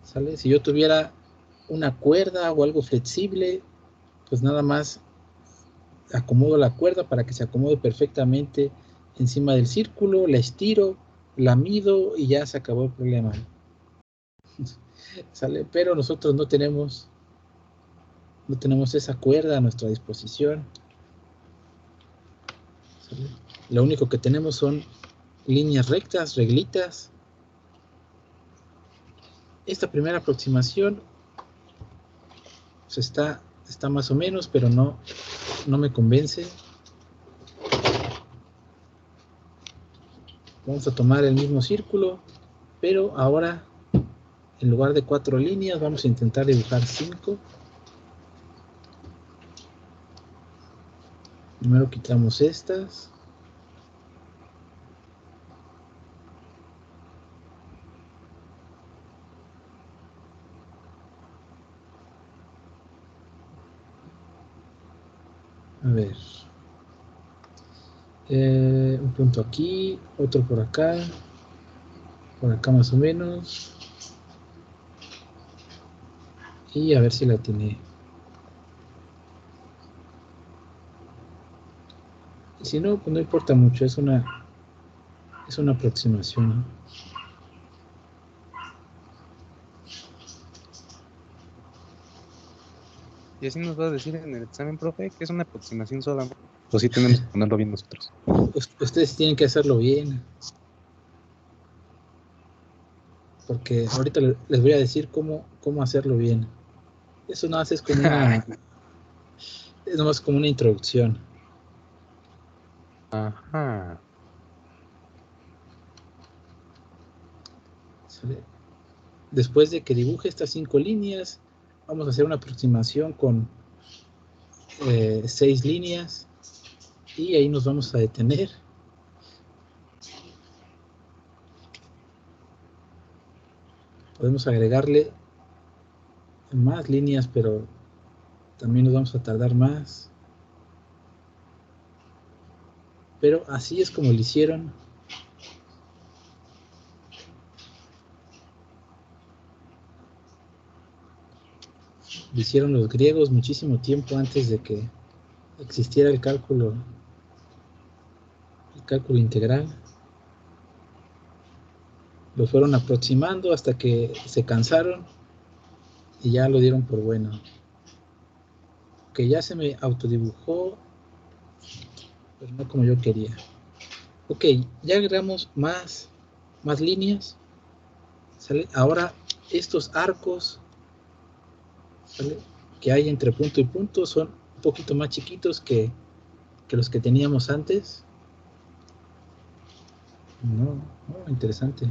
¿Sale? Si yo tuviera una cuerda o algo flexible, pues nada más acomodo la cuerda para que se acomode perfectamente encima del círculo, la estiro, la mido y ya se acabó el problema. ¿Sale? Pero nosotros no tenemos esa cuerda a nuestra disposición. ¿Sale? Lo único que tenemos son líneas rectas, reglitas. Esta primera aproximación pues está más o menos, pero no me convence. Vamos a tomar el mismo círculo, pero ahora en lugar de 4 líneas, vamos a intentar dibujar 5. Primero quitamos estas. A ver. Un punto aquí, otro por acá más o menos. Y a ver si la tiene. Si no, pues no importa mucho, es una aproximación, ¿no? Y así nos va a decir en el examen, profe, que es una aproximación solamente. Pues sí tenemos que ponerlo bien nosotros. Ustedes tienen que hacerlo bien. Porque ahorita les voy a decir cómo hacerlo bien. Eso no hace, es como es nomás como una introducción. Ajá. ¿Sale? Después de que dibuje estas 5 líneas, vamos a hacer una aproximación con 6 líneas y ahí nos vamos a detener. Podemos agregarle más líneas, pero también nos vamos a tardar más. Pero así es como lo hicieron. Lo hicieron los griegos muchísimo tiempo antes de que existiera el cálculo integral. Lo fueron aproximando hasta que se cansaron y ya lo dieron por bueno. Que ya se me autodibujó, pero no como yo quería. Ok, ya agregamos más líneas. ¿Sale? Ahora estos arcos, ¿sale?, que hay entre punto y punto son un poquito más chiquitos que los que teníamos antes. No, interesante.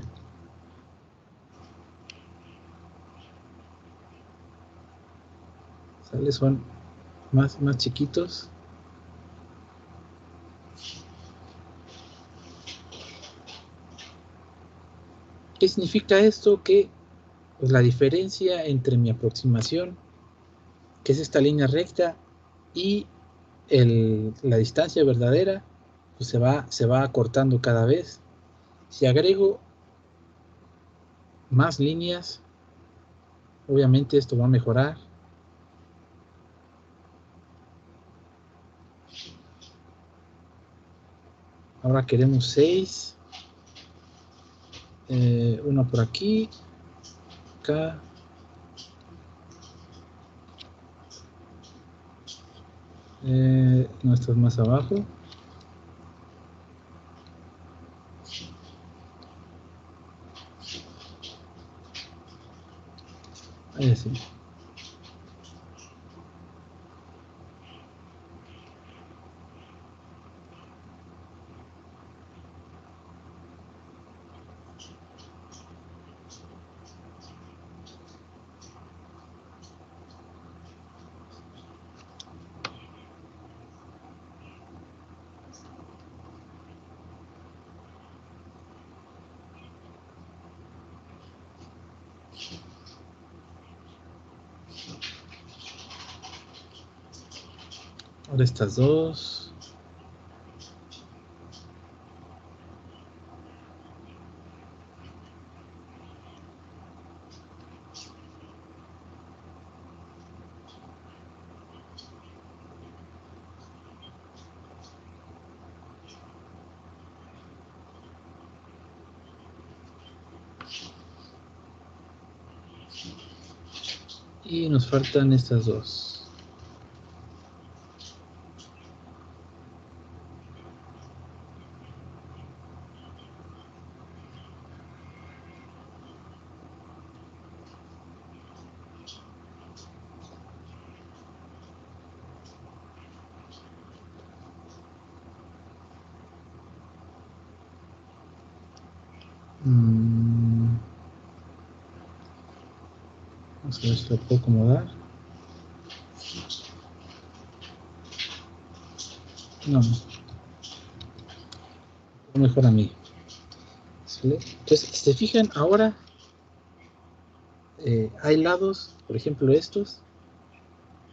¿Sale? Son más chiquitos. ¿Qué significa esto? Que pues, la diferencia entre mi aproximación, que es esta línea recta, y la distancia verdadera, pues se va acortando cada vez. Si agrego más líneas, obviamente esto va a mejorar. Ahora queremos 6. Uno por aquí, acá. No, esto es más abajo. Ahí sí. Ahora estas dos. Y nos faltan estas dos. Vamos a ver si lo puedo acomodar. No. Mejor a mí. ¿Sale? Entonces, si se fijan, ahora hay lados, por ejemplo estos,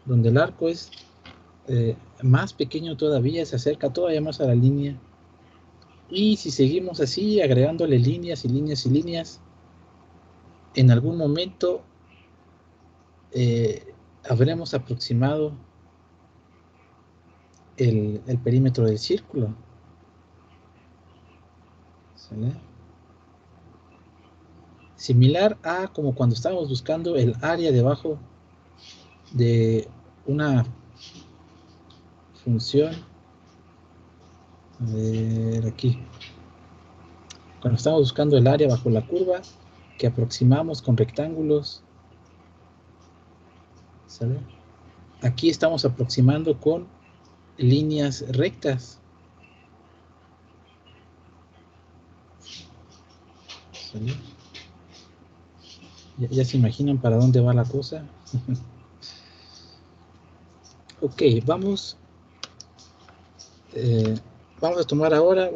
donde el arco es más pequeño todavía, se acerca todavía más a la línea. Y si seguimos así, agregándole líneas y líneas y líneas, en algún momento habremos aproximado el perímetro del círculo. ¿Sale? Similar a como cuando estábamos buscando el área debajo de una función. A ver, aquí. Cuando estamos buscando el área bajo la curva que aproximamos con rectángulos. ¿Sale? Aquí estamos aproximando con líneas rectas. ¿Sale? Ya se imaginan para dónde va la cosa. Ok, vamos a tomar ahora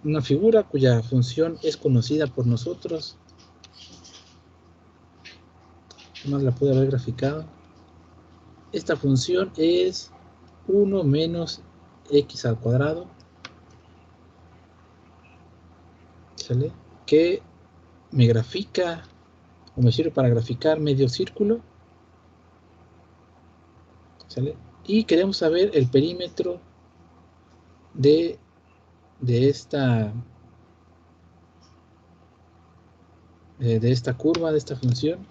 una figura cuya función es conocida por nosotros. Más la pude haber graficado. Esta función es 1 menos x al cuadrado. ¿Sale? Que me grafica o me sirve para graficar medio círculo. ¿Sale? Y queremos saber el perímetro de esta curva, de esta función.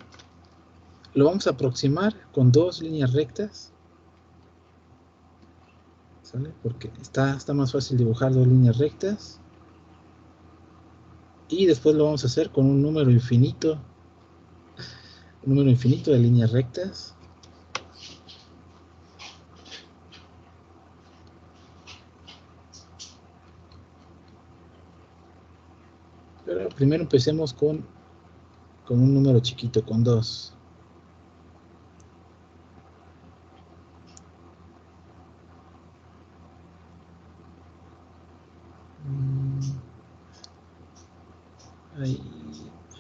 Lo vamos a aproximar con dos líneas rectas. ¿Sale? Porque está más fácil dibujar dos líneas rectas. Y después lo vamos a hacer con un número infinito de líneas rectas. Pero primero empecemos con un número chiquito, con 2.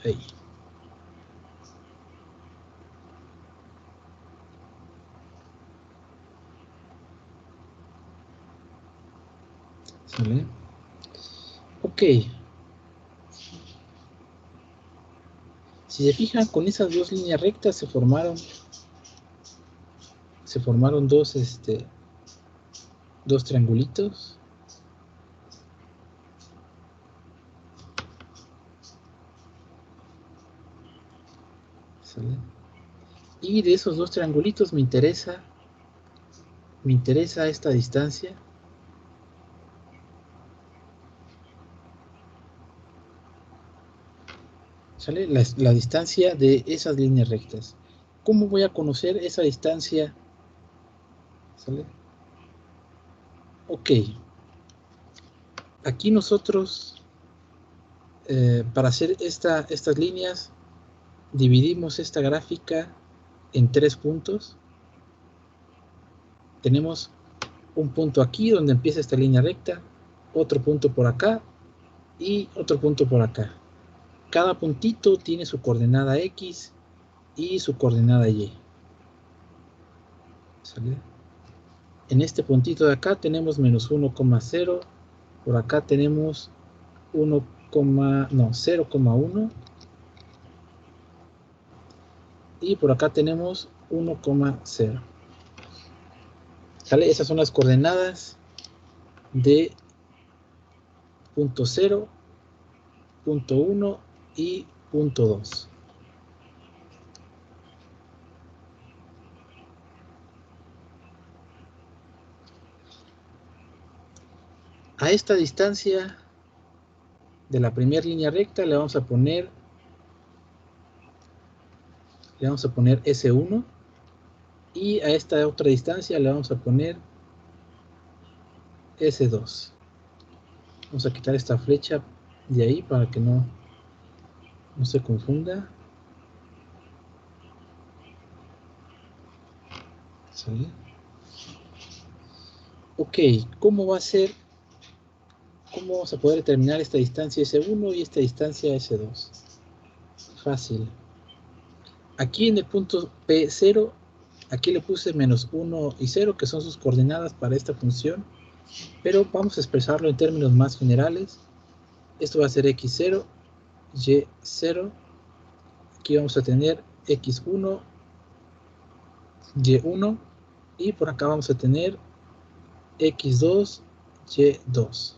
Ahí. ¿Sale? Ok. Si se fijan, con esas dos líneas rectas se formaron dos triangulitos. ¿Sale? Y de esos dos triangulitos me interesa esta distancia. ¿Sale? La distancia de esas líneas rectas. ¿Cómo voy a conocer esa distancia? ¿Sale? Ok. Aquí nosotros, para hacer estas líneas, dividimos esta gráfica en 3 puntos. Tenemos un punto aquí donde empieza esta línea recta, otro punto por acá y otro punto por acá. Cada puntito tiene su coordenada X y su coordenada Y. ¿Sale? En este puntito de acá tenemos menos 1,0, por acá tenemos 0,1 y por acá tenemos 1,0. ¿Sale? Esas son las coordenadas de punto 0, punto 1 y punto 2. A esta distancia de la primera línea recta le vamos a poner S1 y a esta otra distancia le vamos a poner S2. Vamos a quitar esta flecha de ahí para que no se confunda. ¿Sale? Ok, ¿cómo va a ser? ¿Cómo vamos a poder determinar esta distancia S1 y esta distancia S2? Fácil. Aquí en el punto P0, aquí le puse menos 1 y 0, que son sus coordenadas para esta función, pero vamos a expresarlo en términos más generales. Esto va a ser x0, y0, aquí vamos a tener x1, y1, y por acá vamos a tener x2, y2.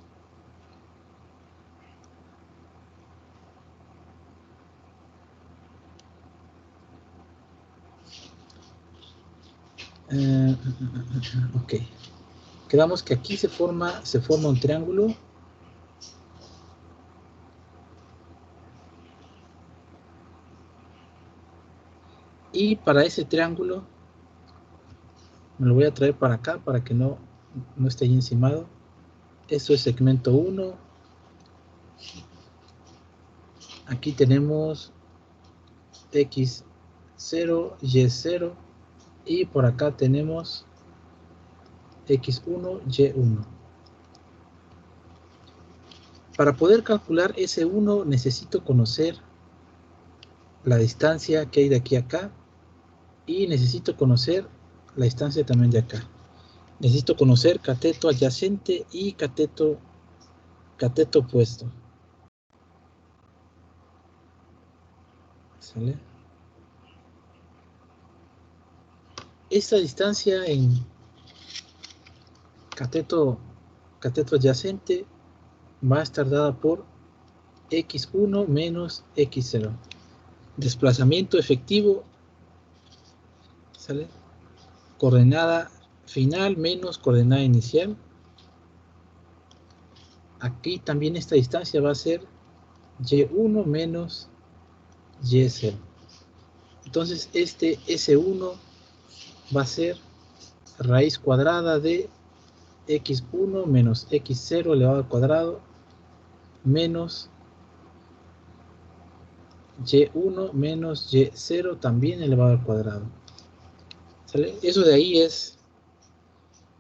Ok. Quedamos que aquí se forma un triángulo. Y para ese triángulo, me lo voy a traer para acá para que no esté ahí encimado. Esto es segmento 1. Aquí tenemos x0, y0. Y por acá tenemos x1, y1. Para poder calcular S1 necesito conocer la distancia que hay de aquí a acá y necesito conocer la distancia también de acá. Necesito conocer cateto adyacente y cateto opuesto. ¿Sale? Esta distancia en cateto adyacente va a estar dada por x1 menos x0. Desplazamiento efectivo, ¿sale? Coordenada final menos coordenada inicial. Aquí también esta distancia va a ser y1 menos y0. Entonces este S1 va a ser raíz cuadrada de x1 menos x0 elevado al cuadrado menos y1 menos y0 también elevado al cuadrado. ¿Sale? Eso de ahí es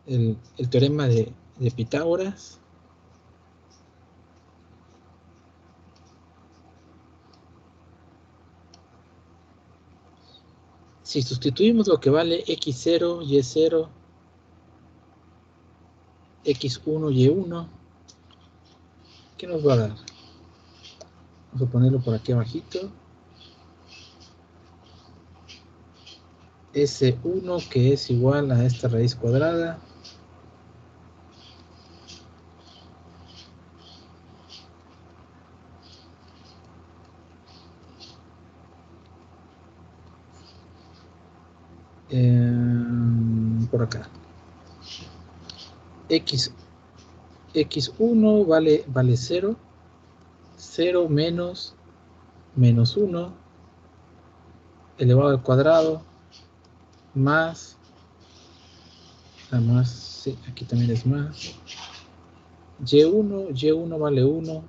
el teorema de Pitágoras. Si sustituimos lo que vale x0, y0, x1, y1, ¿qué nos va a dar? Vamos a ponerlo por aquí abajito. S1 que es igual a esta raíz cuadrada por acá. X1 vale 0, 0 menos 1 elevado al cuadrado más, además, sí, aquí también es más, y1 vale 1,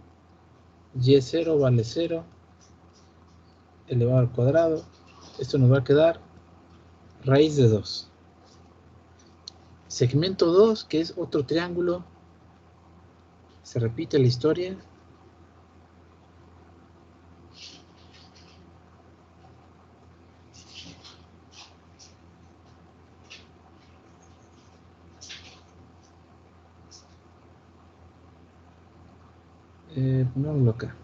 y0 vale 0 elevado al cuadrado. Esto nos va a quedar raíz de 2. Segmento 2, que es otro triángulo, se repite la historia. Pongámoslo acá.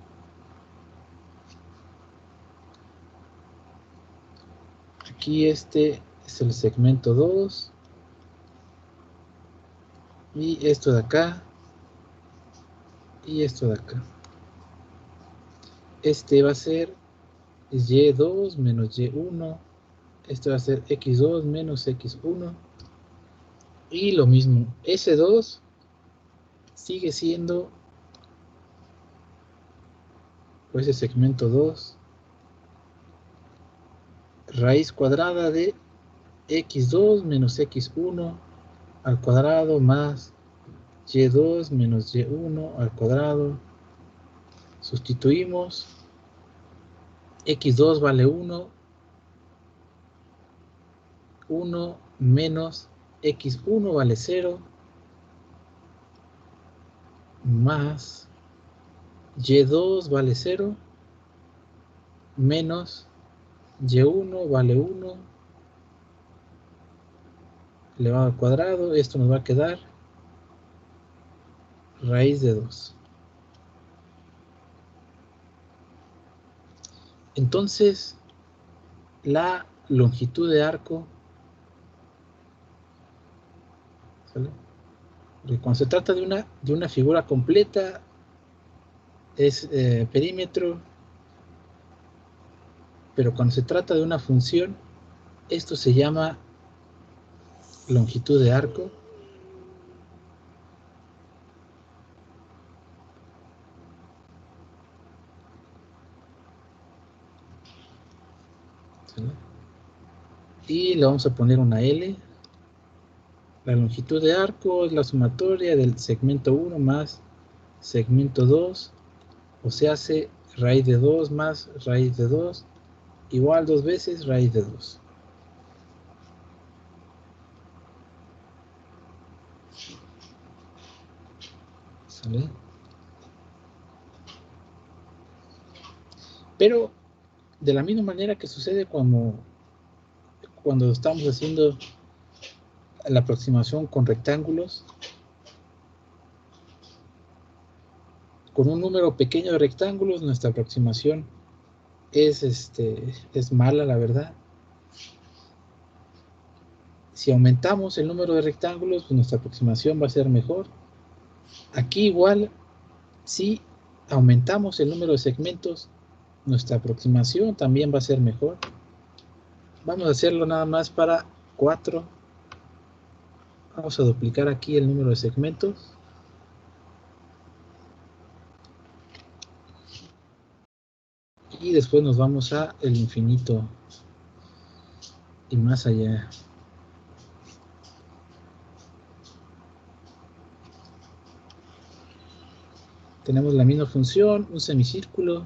Aquí este es el segmento 2. Y esto de acá. Y esto de acá. Este va a ser y2 menos y1. Este va a ser x2 menos x1. Y lo mismo. S2 sigue siendo, pues, el segmento 2. Raíz cuadrada de x2 menos x1 al cuadrado más y2 menos y1 al cuadrado. Sustituimos. X2 vale 1. 1 menos x1 vale 0 más y2 vale 0 menos y1 vale 1 elevado al cuadrado. Esto nos va a quedar raíz de 2. Entonces, la longitud de arco, ¿sale? Porque cuando se trata de una figura completa, es perímetro, pero cuando se trata de una función, esto se llama longitud de arco. ¿Sale? Y le vamos a poner una L. La longitud de arco es la sumatoria del segmento 1 más segmento 2, o se hace raíz de 2 más raíz de 2, igual 2 veces raíz de 2. ¿Sale? Pero de la misma manera que sucede cuando estamos haciendo la aproximación con rectángulos, con un número pequeño de rectángulos, nuestra aproximación es mala, la verdad. Si aumentamos el número de rectángulos, pues nuestra aproximación va a ser mejor. Aquí igual, si aumentamos el número de segmentos, nuestra aproximación también va a ser mejor. Vamos a hacerlo nada más para 4. Vamos a duplicar aquí el número de segmentos. Y después nos vamos a el infinito y más allá. Tenemos la misma función, un semicírculo,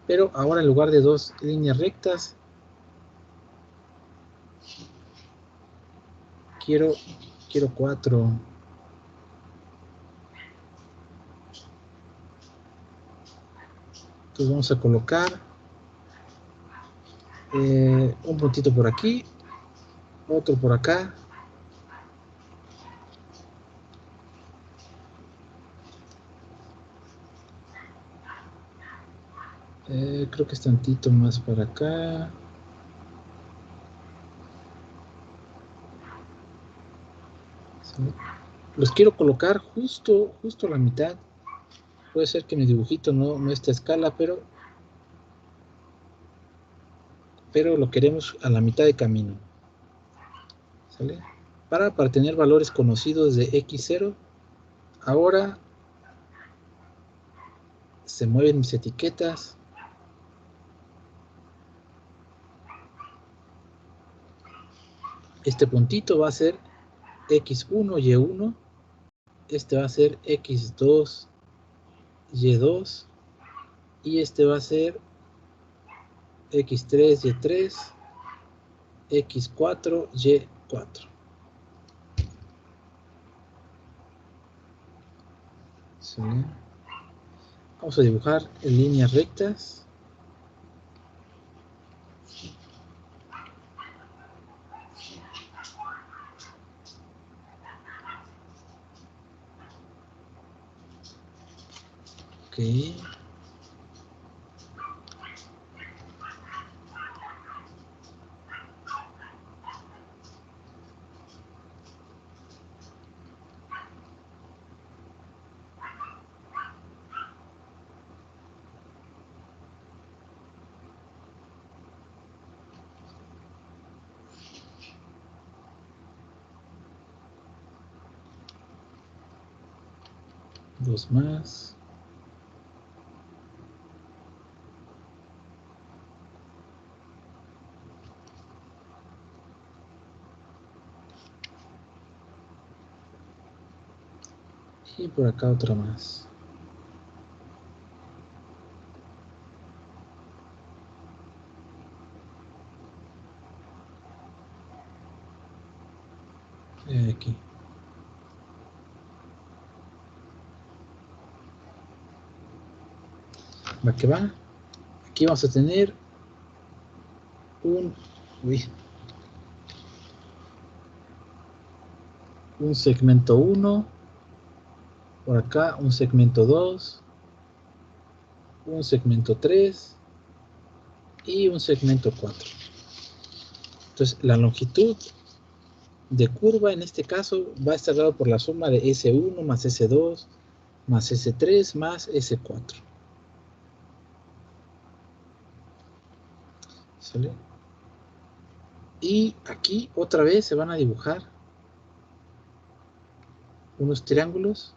pero ahora en lugar de 2 líneas rectas, quiero 4. Entonces vamos a colocar un puntito por aquí, otro por acá. Creo que es tantito más para acá. ¿Sí? Los quiero colocar justo a la mitad. Puede ser que mi dibujito no esté a escala, pero lo queremos a la mitad de camino. ¿Sale? Para tener valores conocidos de x0, ahora se mueven mis etiquetas. Este puntito va a ser x1, y1. Este va a ser x2, y2. Y este va a ser x3, y3, x4, y4. ¿Sí? Vamos a dibujar en líneas rectas. Ok. Dos más. Y por acá otra más. Aquí. Va que va. Aquí vamos a tener un segmento 1, por acá un segmento 2, un segmento 3 y un segmento 4. Entonces la longitud de curva en este caso va a estar dado por la suma de S1 más S2 más S3 más S4. ¿Sale? Y aquí otra vez se van a dibujar unos triángulos.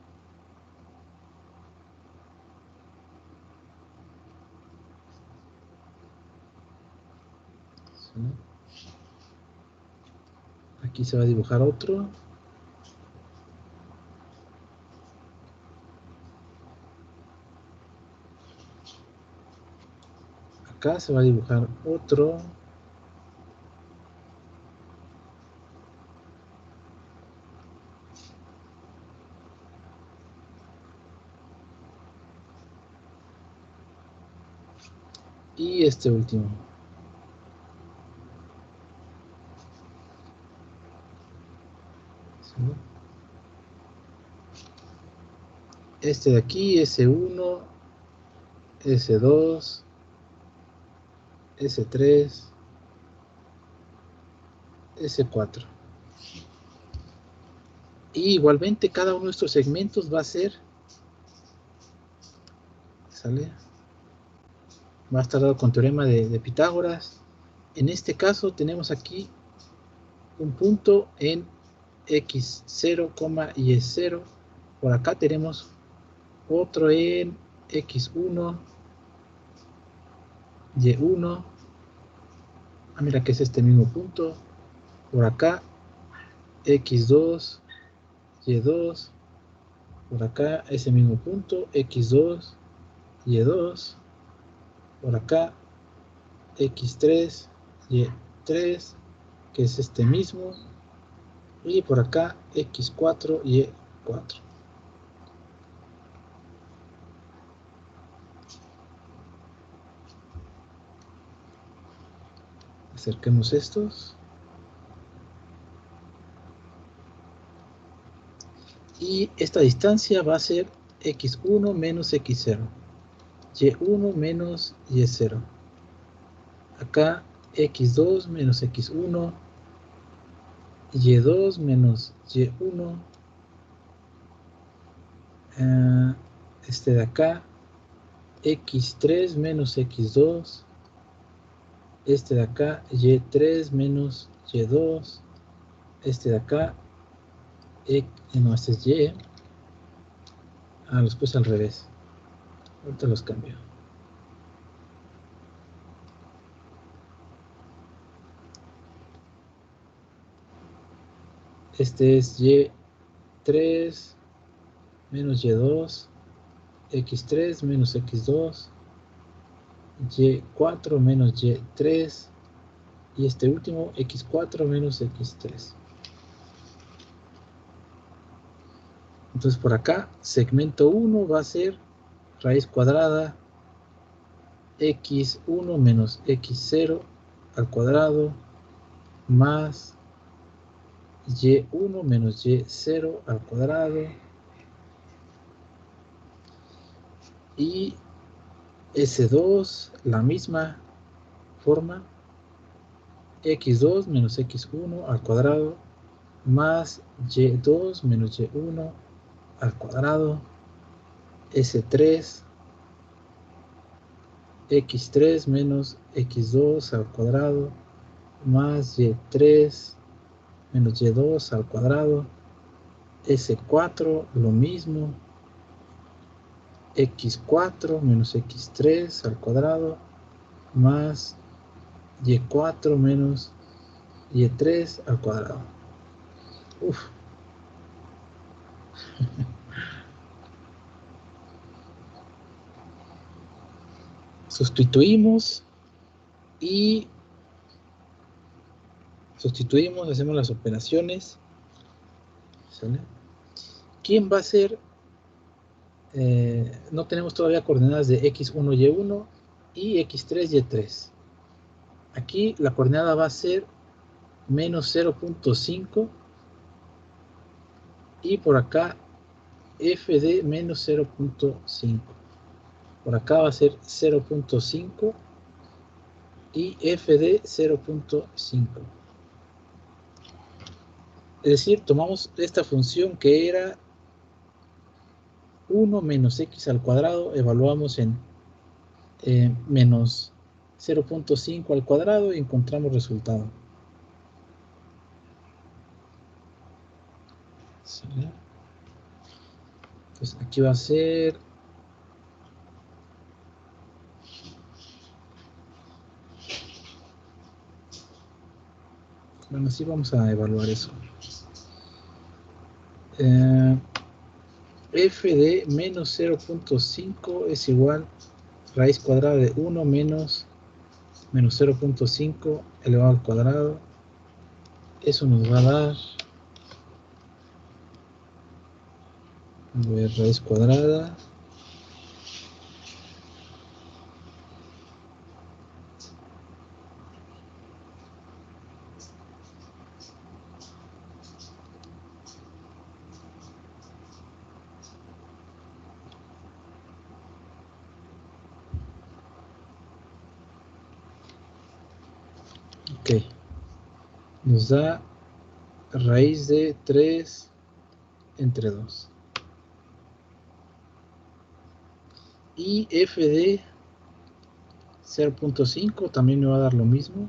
¿Sale? Aquí se va a dibujar otro. Acá se va a dibujar otro. Y este último. ¿Sí? Este de aquí, S1, S2, S3, S4. Y igualmente cada uno de estos segmentos va a ser, ¿sale? Va a estar dado con teorema de Pitágoras. En este caso tenemos aquí un punto en X0, Y0. Por acá tenemos otro en X1, Y1. Ah, mira que es este mismo punto. Por acá X2, Y2. Por acá ese mismo punto, X2, Y2. Por acá X3, Y3, que es este mismo. Y por acá X4, Y4. Acerquemos estos. Y esta distancia va a ser X1 menos X0. Y1 menos Y0. Acá X2 menos X1. Y2 menos Y1. Este de acá X3 menos X2. Este de acá Y3 menos Y2. Este de acá no, este es Y. Los puse al revés. Ahorita los cambio. Este es Y3 menos Y2. X3 menos X2. Y4 menos Y3. Y este último X4 menos X3. Entonces por acá, segmento 1 va a ser raíz cuadrada X1 menos X0 al cuadrado más Y1 menos Y0 al cuadrado y S2 la misma forma, X2 menos X1 al cuadrado más Y2 menos Y1 al cuadrado, S3 X3 menos X2 al cuadrado más Y3 menos Y2 al cuadrado, S4 lo mismo, X4 menos X3 al cuadrado más Y4 menos Y3 al cuadrado. Uf. Sustituimos y hacemos las operaciones ¿Sale? ¿Quién va a ser? No tenemos todavía coordenadas de x1, y1 y x3, y3. Aquí la coordenada va a ser menos 0.5 y por acá f de menos 0.5. Por acá va a ser 0.5 y f de 0.5. Es decir, tomamos esta función que era 1 menos x al cuadrado, evaluamos en menos 0.5 al cuadrado y encontramos resultado. ¿Sale? Entonces aquí va a ser bueno, sí vamos a evaluar eso. F de menos 0.5 es igual raíz cuadrada de 1 menos 0.5 elevado al cuadrado. Eso nos va a dar, a ver, raíz cuadrada ok, nos da raíz de 3 entre 2 y f de 0.5 también me va a dar lo mismo,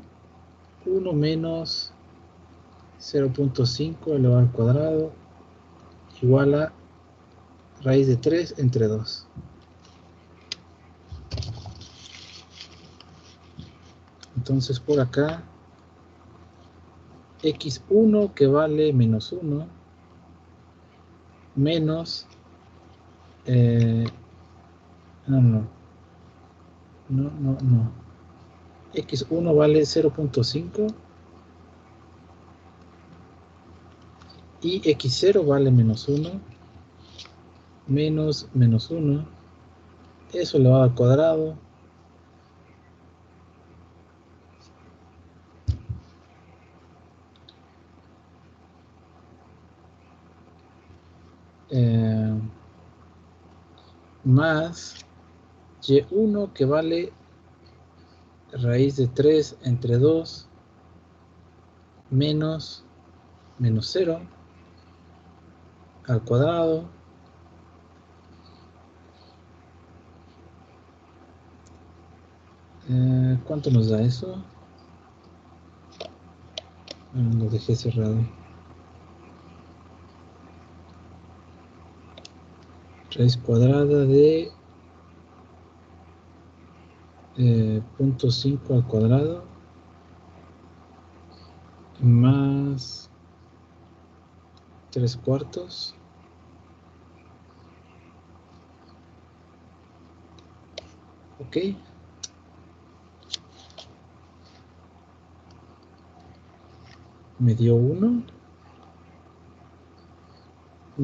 1 menos 0.5 elevado al cuadrado igual a raíz de 3 entre 2. Entonces por acá x1 que vale menos 1 menos no, x1 vale 0.5 y x0 vale menos 1 menos menos 1, eso elevado al cuadrado más y1 que vale raíz de 3 entre 2 menos menos 0 al cuadrado ¿cuánto nos da eso? Lo dejé cerrado. Raíz cuadrada de 0.5 al cuadrado más 3/4 ok, me dio 1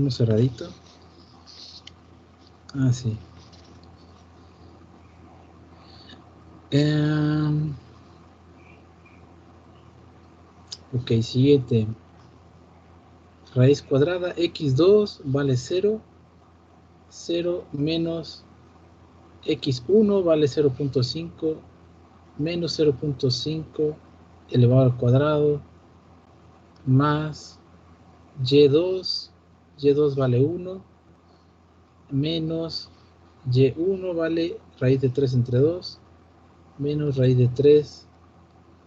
cerradito. Ah, sí. Ok, siguiente. Raíz cuadrada x2 vale 0. 0 menos x1 vale 0.5 menos 0.5 elevado al cuadrado más y2 vale 1 menos y1 vale raíz de 3 entre 2 menos raíz de 3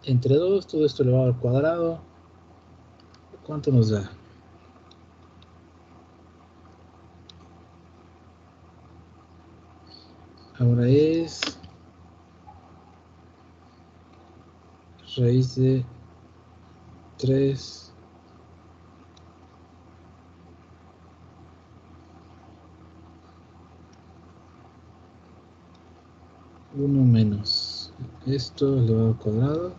entre 2, todo esto elevado al cuadrado. ¿Cuánto nos da? Ahora es raíz de 3 1 menos esto elevado al cuadrado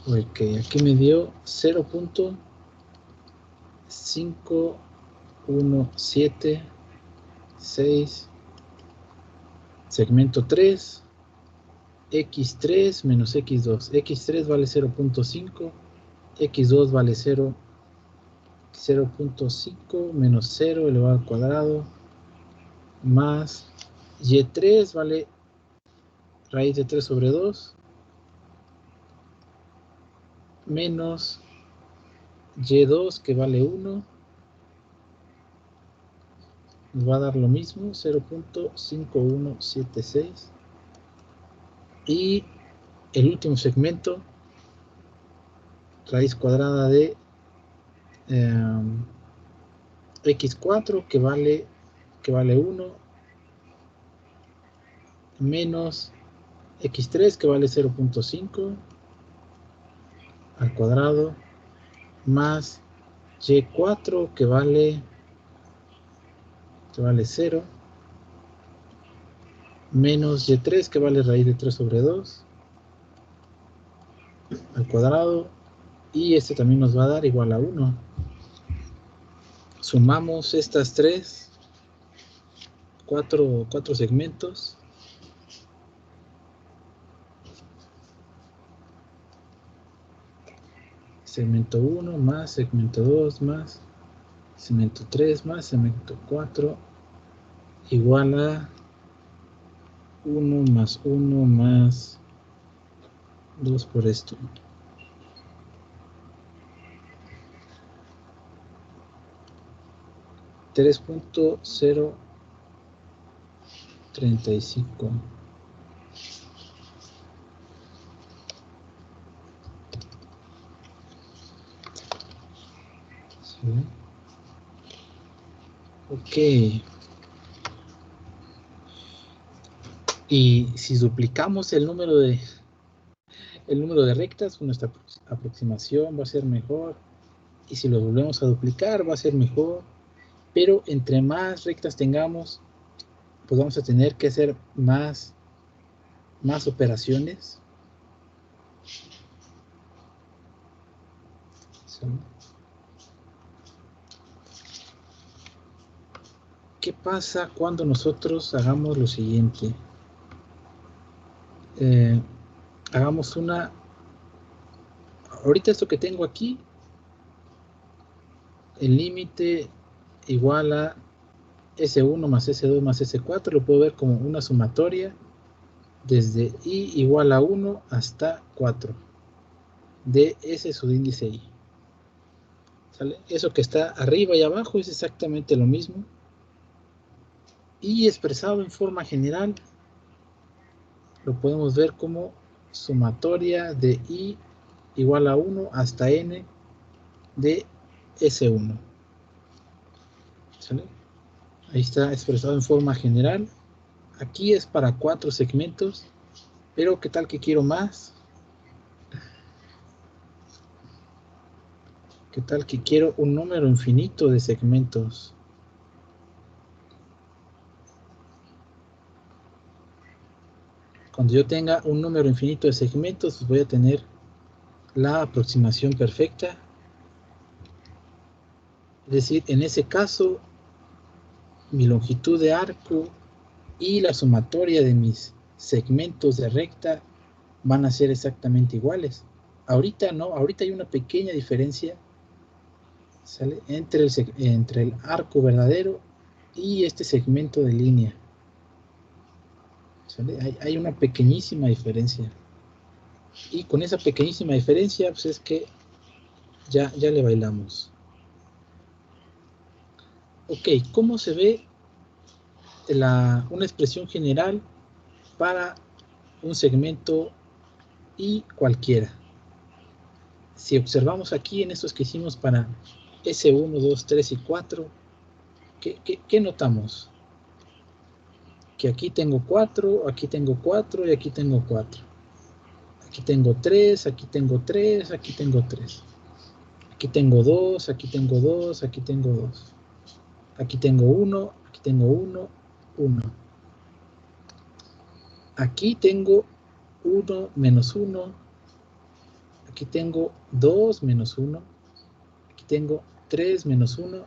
Ok, aquí me dio 0.5176, segmento 3, x3 menos x2. x3 vale 0.5, x2 vale 0.5 menos 0 elevado al cuadrado, más y3 vale raíz de 3 sobre 2, menos y2 que vale 1, nos va a dar lo mismo, 0.5176. Y el último segmento, raíz cuadrada de x4 que vale 1, menos x3 que vale 0.5 al cuadrado, más y4 que vale 0, menos y3 que vale raíz de 3 sobre 2 al cuadrado, y este también nos va a dar igual a 1. Sumamos estas cuatro segmentos. Segmento 1 más segmento 2 más segmento 3 más segmento 4 igual a 1 más 1 más 2 por esto. $3.035. ¿Sí? Ok. Y si duplicamos el número de rectas, nuestra aproximación va a ser mejor. Y si lo volvemos a duplicar, va a ser mejor. Pero entre más rectas tengamos, pues vamos a tener que hacer más operaciones. ¿Sí? ¿Qué pasa cuando nosotros hagamos lo siguiente? Hagamos ahorita esto que tengo aquí, el límite igual a S1 más S2 más S4, lo puedo ver como una sumatoria desde I igual a 1 hasta 4 de S subíndice I. ¿Sale? Eso que está arriba y abajo es exactamente lo mismo. Y expresado en forma general, lo podemos ver como sumatoria de I igual a 1 hasta N de S1. ¿Sale? Ahí está expresado en forma general. Aquí es para 4 segmentos, pero ¿qué tal que quiero más? ¿Qué tal que quiero un número infinito de segmentos? Cuando yo tenga un número infinito de segmentos, pues voy a tener la aproximación perfecta. Es decir, en ese caso, mi longitud de arco y la sumatoria de mis segmentos de recta van a ser exactamente iguales. Ahorita no, ahorita hay una pequeña diferencia, ¿sale? Entre el arco verdadero y este segmento de línea. ¿Sale? Hay una pequeñísima diferencia. Y con esa pequeñísima diferencia, pues es que ya le bailamos. Ok, ¿cómo se ve una expresión general para un segmento y cualquiera? Si observamos aquí en estos que hicimos para S1, 2, 3 y 4, ¿qué notamos? Que aquí tengo 4, aquí tengo 4 y aquí tengo 4. Aquí tengo 3, aquí tengo 3, aquí tengo 3. Aquí tengo 2, aquí tengo 2, aquí tengo 2. Aquí tengo 1, aquí tengo 1, 1. Aquí tengo 1 menos 1. aquí tengo 2 menos 1, aquí tengo 3 menos 1,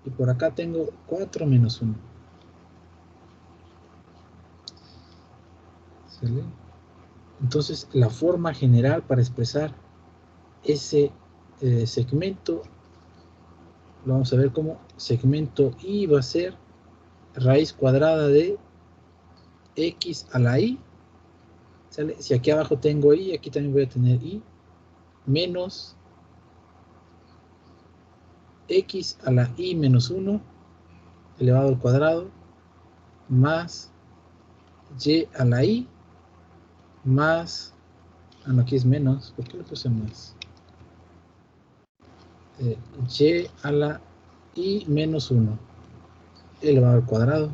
y por acá tengo 4 menos 1. ¿Sale? Entonces, la forma general para expresar ese segmento, lo vamos a ver como segmento y va a ser raíz cuadrada de x a la y. ¿Sale? Si aquí abajo tengo y, aquí también voy a tener y, menos x a la y menos 1 elevado al cuadrado, más y a la y, más, no, aquí es menos, ¿por qué le puse más? Y a la y menos 1 elevado al cuadrado.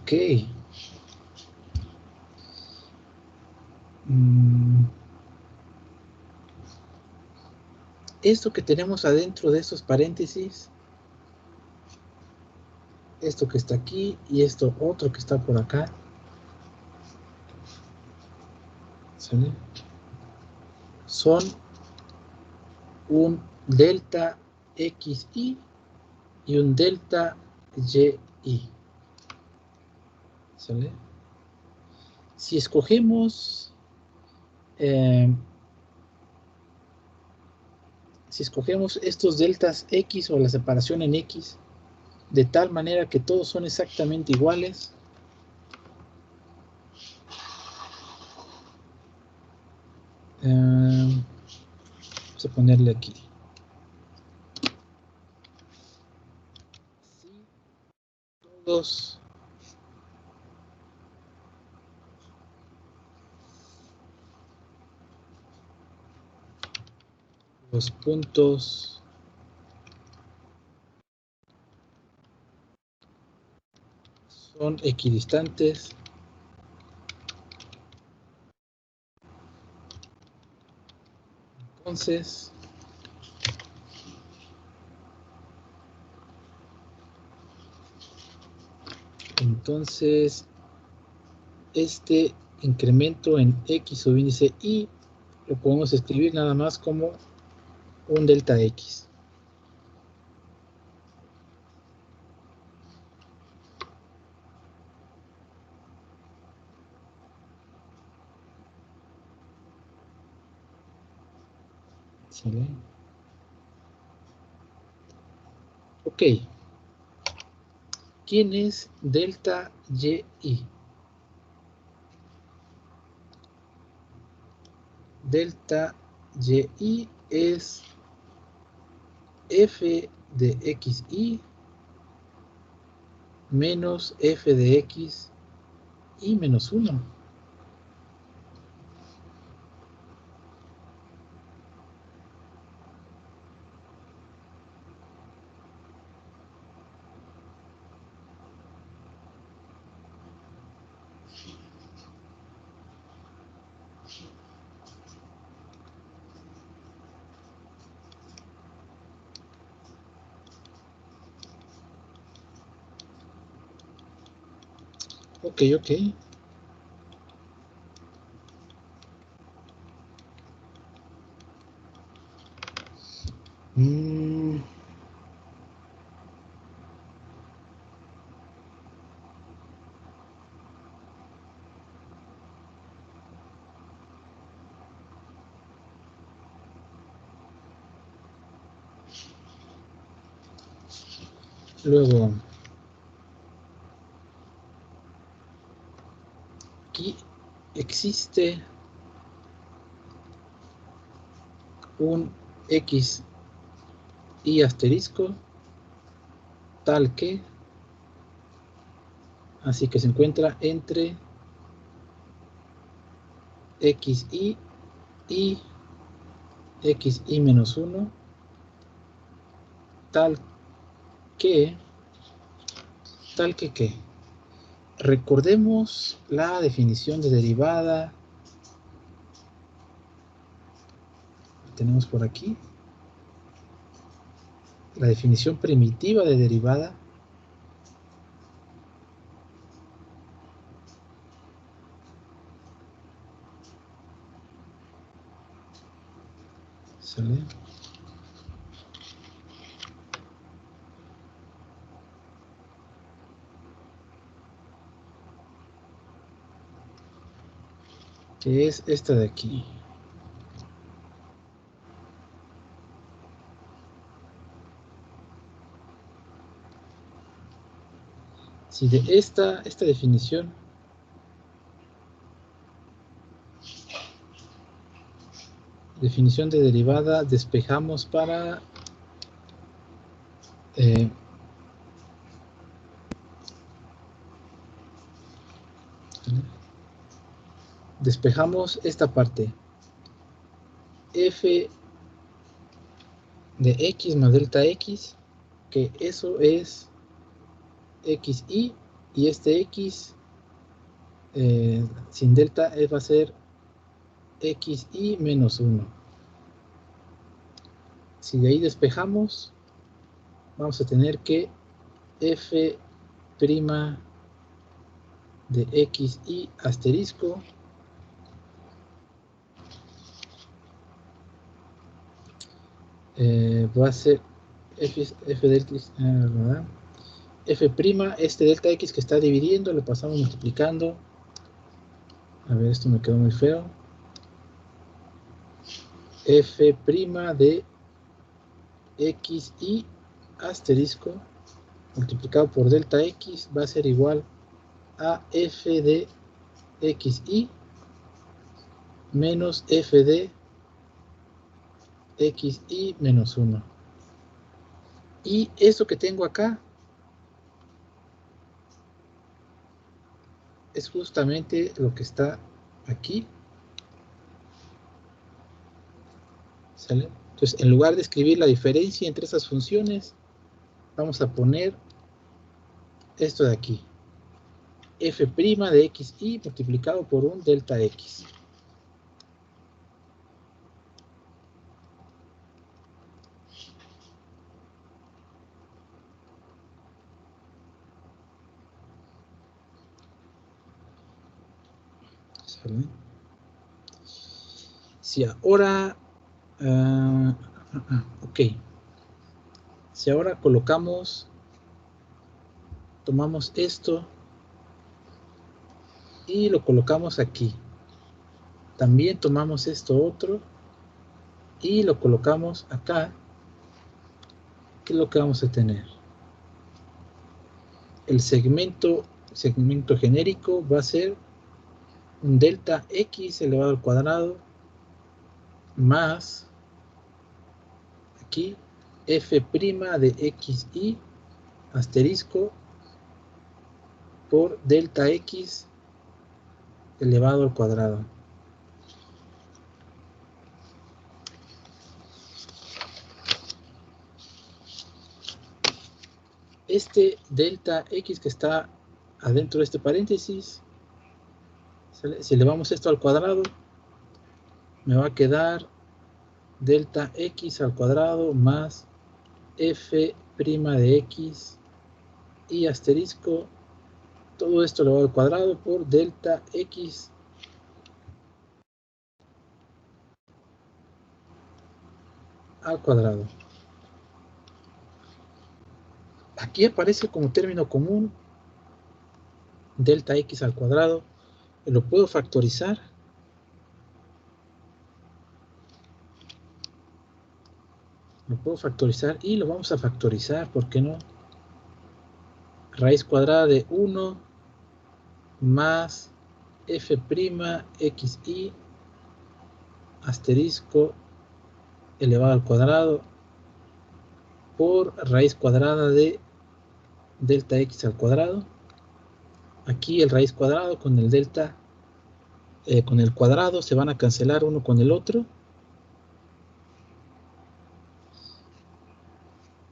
Ok. Esto que tenemos adentro de esos paréntesis, esto que está aquí y esto otro que está por acá, ¿sale? Son un delta xy y un delta yi, ¿sale? Si escogemos estos deltas x o la separación en x de tal manera que todos son exactamente iguales, vamos a ponerle aquí, si todos los puntos son equidistantes, entonces este incremento en x subíndice y lo podemos escribir nada más como un delta x. ¿Sale? Ok. ¿Quién es delta yi? Delta yi es f de xy menos f de x y menos 1. Ok, ok. Luego, aquí existe un x y asterisco tal que, así que se encuentra entre xy y xy menos 1 tal que ¿qué? Recordemos la definición de derivada. Tenemos por aquí la definición primitiva de derivada. ¿Sale? Que es esta de aquí. Si de esta definición de derivada despejamos para despejamos esta parte f de x más delta x, que eso es xy, y este x sin delta va a ser xy menos 1. Si de ahí despejamos, vamos a tener que f' de xy asterisco va a ser f delta x, ¿verdad? F', este delta x que está dividiendo, lo pasamos multiplicando. A ver, esto me quedó muy feo. F' de xy asterisco multiplicado por delta x va a ser igual a f de xy menos f de xy menos 1. Y eso que tengo acá es justamente lo que está aquí. ¿Sale? Entonces, en lugar de escribir la diferencia entre esas funciones, vamos a poner esto de aquí. F' de xy multiplicado por un delta x. ¿Sale? Si ahora ok, si ahora tomamos esto y lo colocamos aquí, también tomamos esto otro y lo colocamos acá, ¿qué es lo que vamos a tener? El segmento genérico va a ser un delta x elevado al cuadrado más aquí f' de xy asterisco por delta x elevado al cuadrado. Este delta x que está adentro de este paréntesis, ¿sale? Si elevamos esto al cuadrado, me va a quedar delta x al cuadrado más f' de x y asterisco, todo esto elevado al cuadrado por delta x al cuadrado. Aquí aparece como término común delta x al cuadrado, lo puedo factorizar. Lo puedo factorizar y lo vamos a factorizar, ¿por qué no? Raíz cuadrada de 1 más f' xy asterisco elevado al cuadrado por raíz cuadrada de delta x al cuadrado. Aquí el raíz cuadrado con el delta, con el cuadrado se van a cancelar uno con el otro.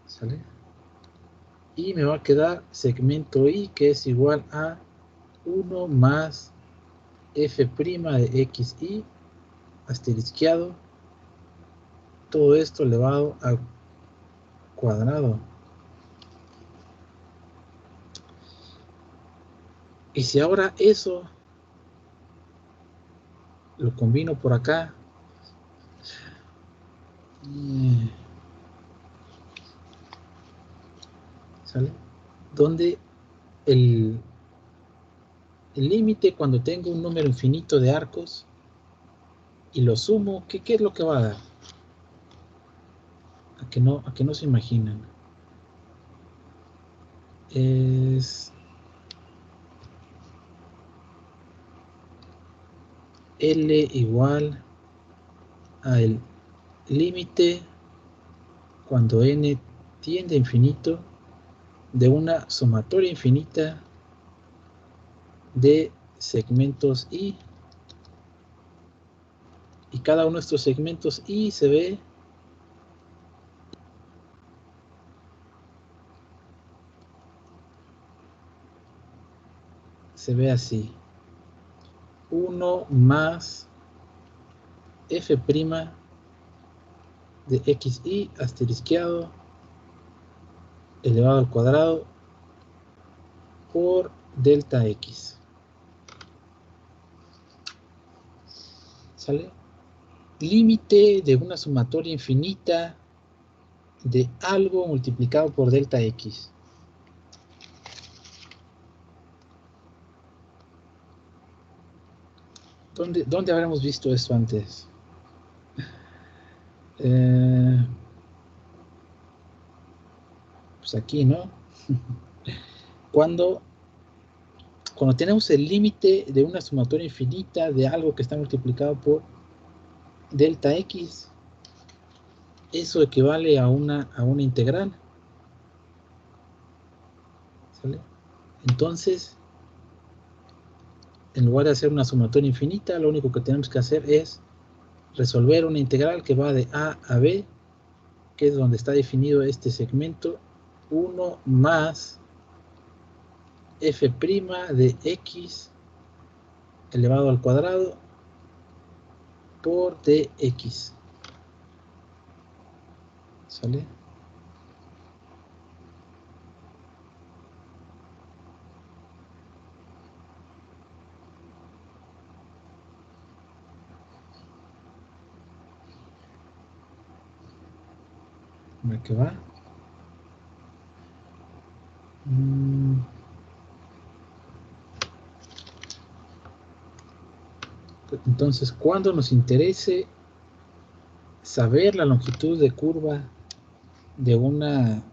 ¿Sale? Y me va a quedar segmento y que es igual a 1 más f' de xy asterisqueado, todo esto elevado al cuadrado. Y si ahora eso lo combino por acá, ¿Sale? Donde el límite, cuando tengo un número infinito de arcos y lo sumo, ¿qué es lo que va a dar? A que no se imaginan. Es L igual al límite cuando n tiende a infinito de una sumatoria infinita de segmentos i, y cada uno de estos segmentos i se ve así: 1 más f' de xi asterisqueado elevado al cuadrado por delta x. ¿Sale? Límite de una sumatoria infinita de algo multiplicado por delta x. ¿Dónde habremos visto esto antes? Pues aquí, ¿no? Cuando tenemos el límite de una sumatoria infinita de algo que está multiplicado por delta x, eso equivale a una integral. ¿Sale? Entonces, en lugar de hacer una sumatoria infinita, lo único que tenemos que hacer es resolver una integral que va de a a b, que es donde está definido este segmento, 1 más f' de x elevado al cuadrado por dx. ¿Sale? A ver qué va. Entonces, cuando nos interese saber la longitud de curva de una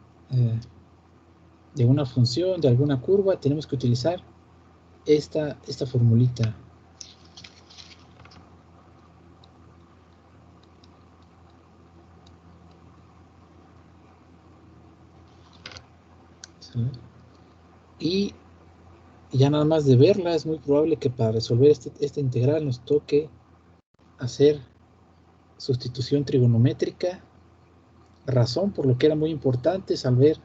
función, de alguna curva, tenemos que utilizar esta formulita. ¿Sí? Y ya nada más de verla, es muy probable que para resolver esta integral nos toque hacer sustitución trigonométrica, razón por lo que era muy importante saber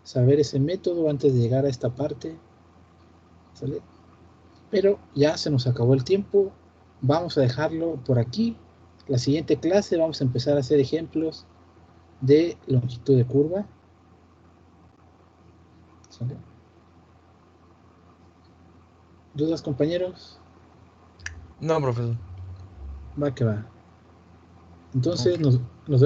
ese método antes de llegar a esta parte. ¿Sale? Pero ya se nos acabó el tiempo, vamos a dejarlo por aquí. La siguiente clase vamos a empezar a hacer ejemplos de longitud de curva. ¿Sale? ¿Dudas, compañeros? No, profesor. Va que va. No. Entonces nos vemos.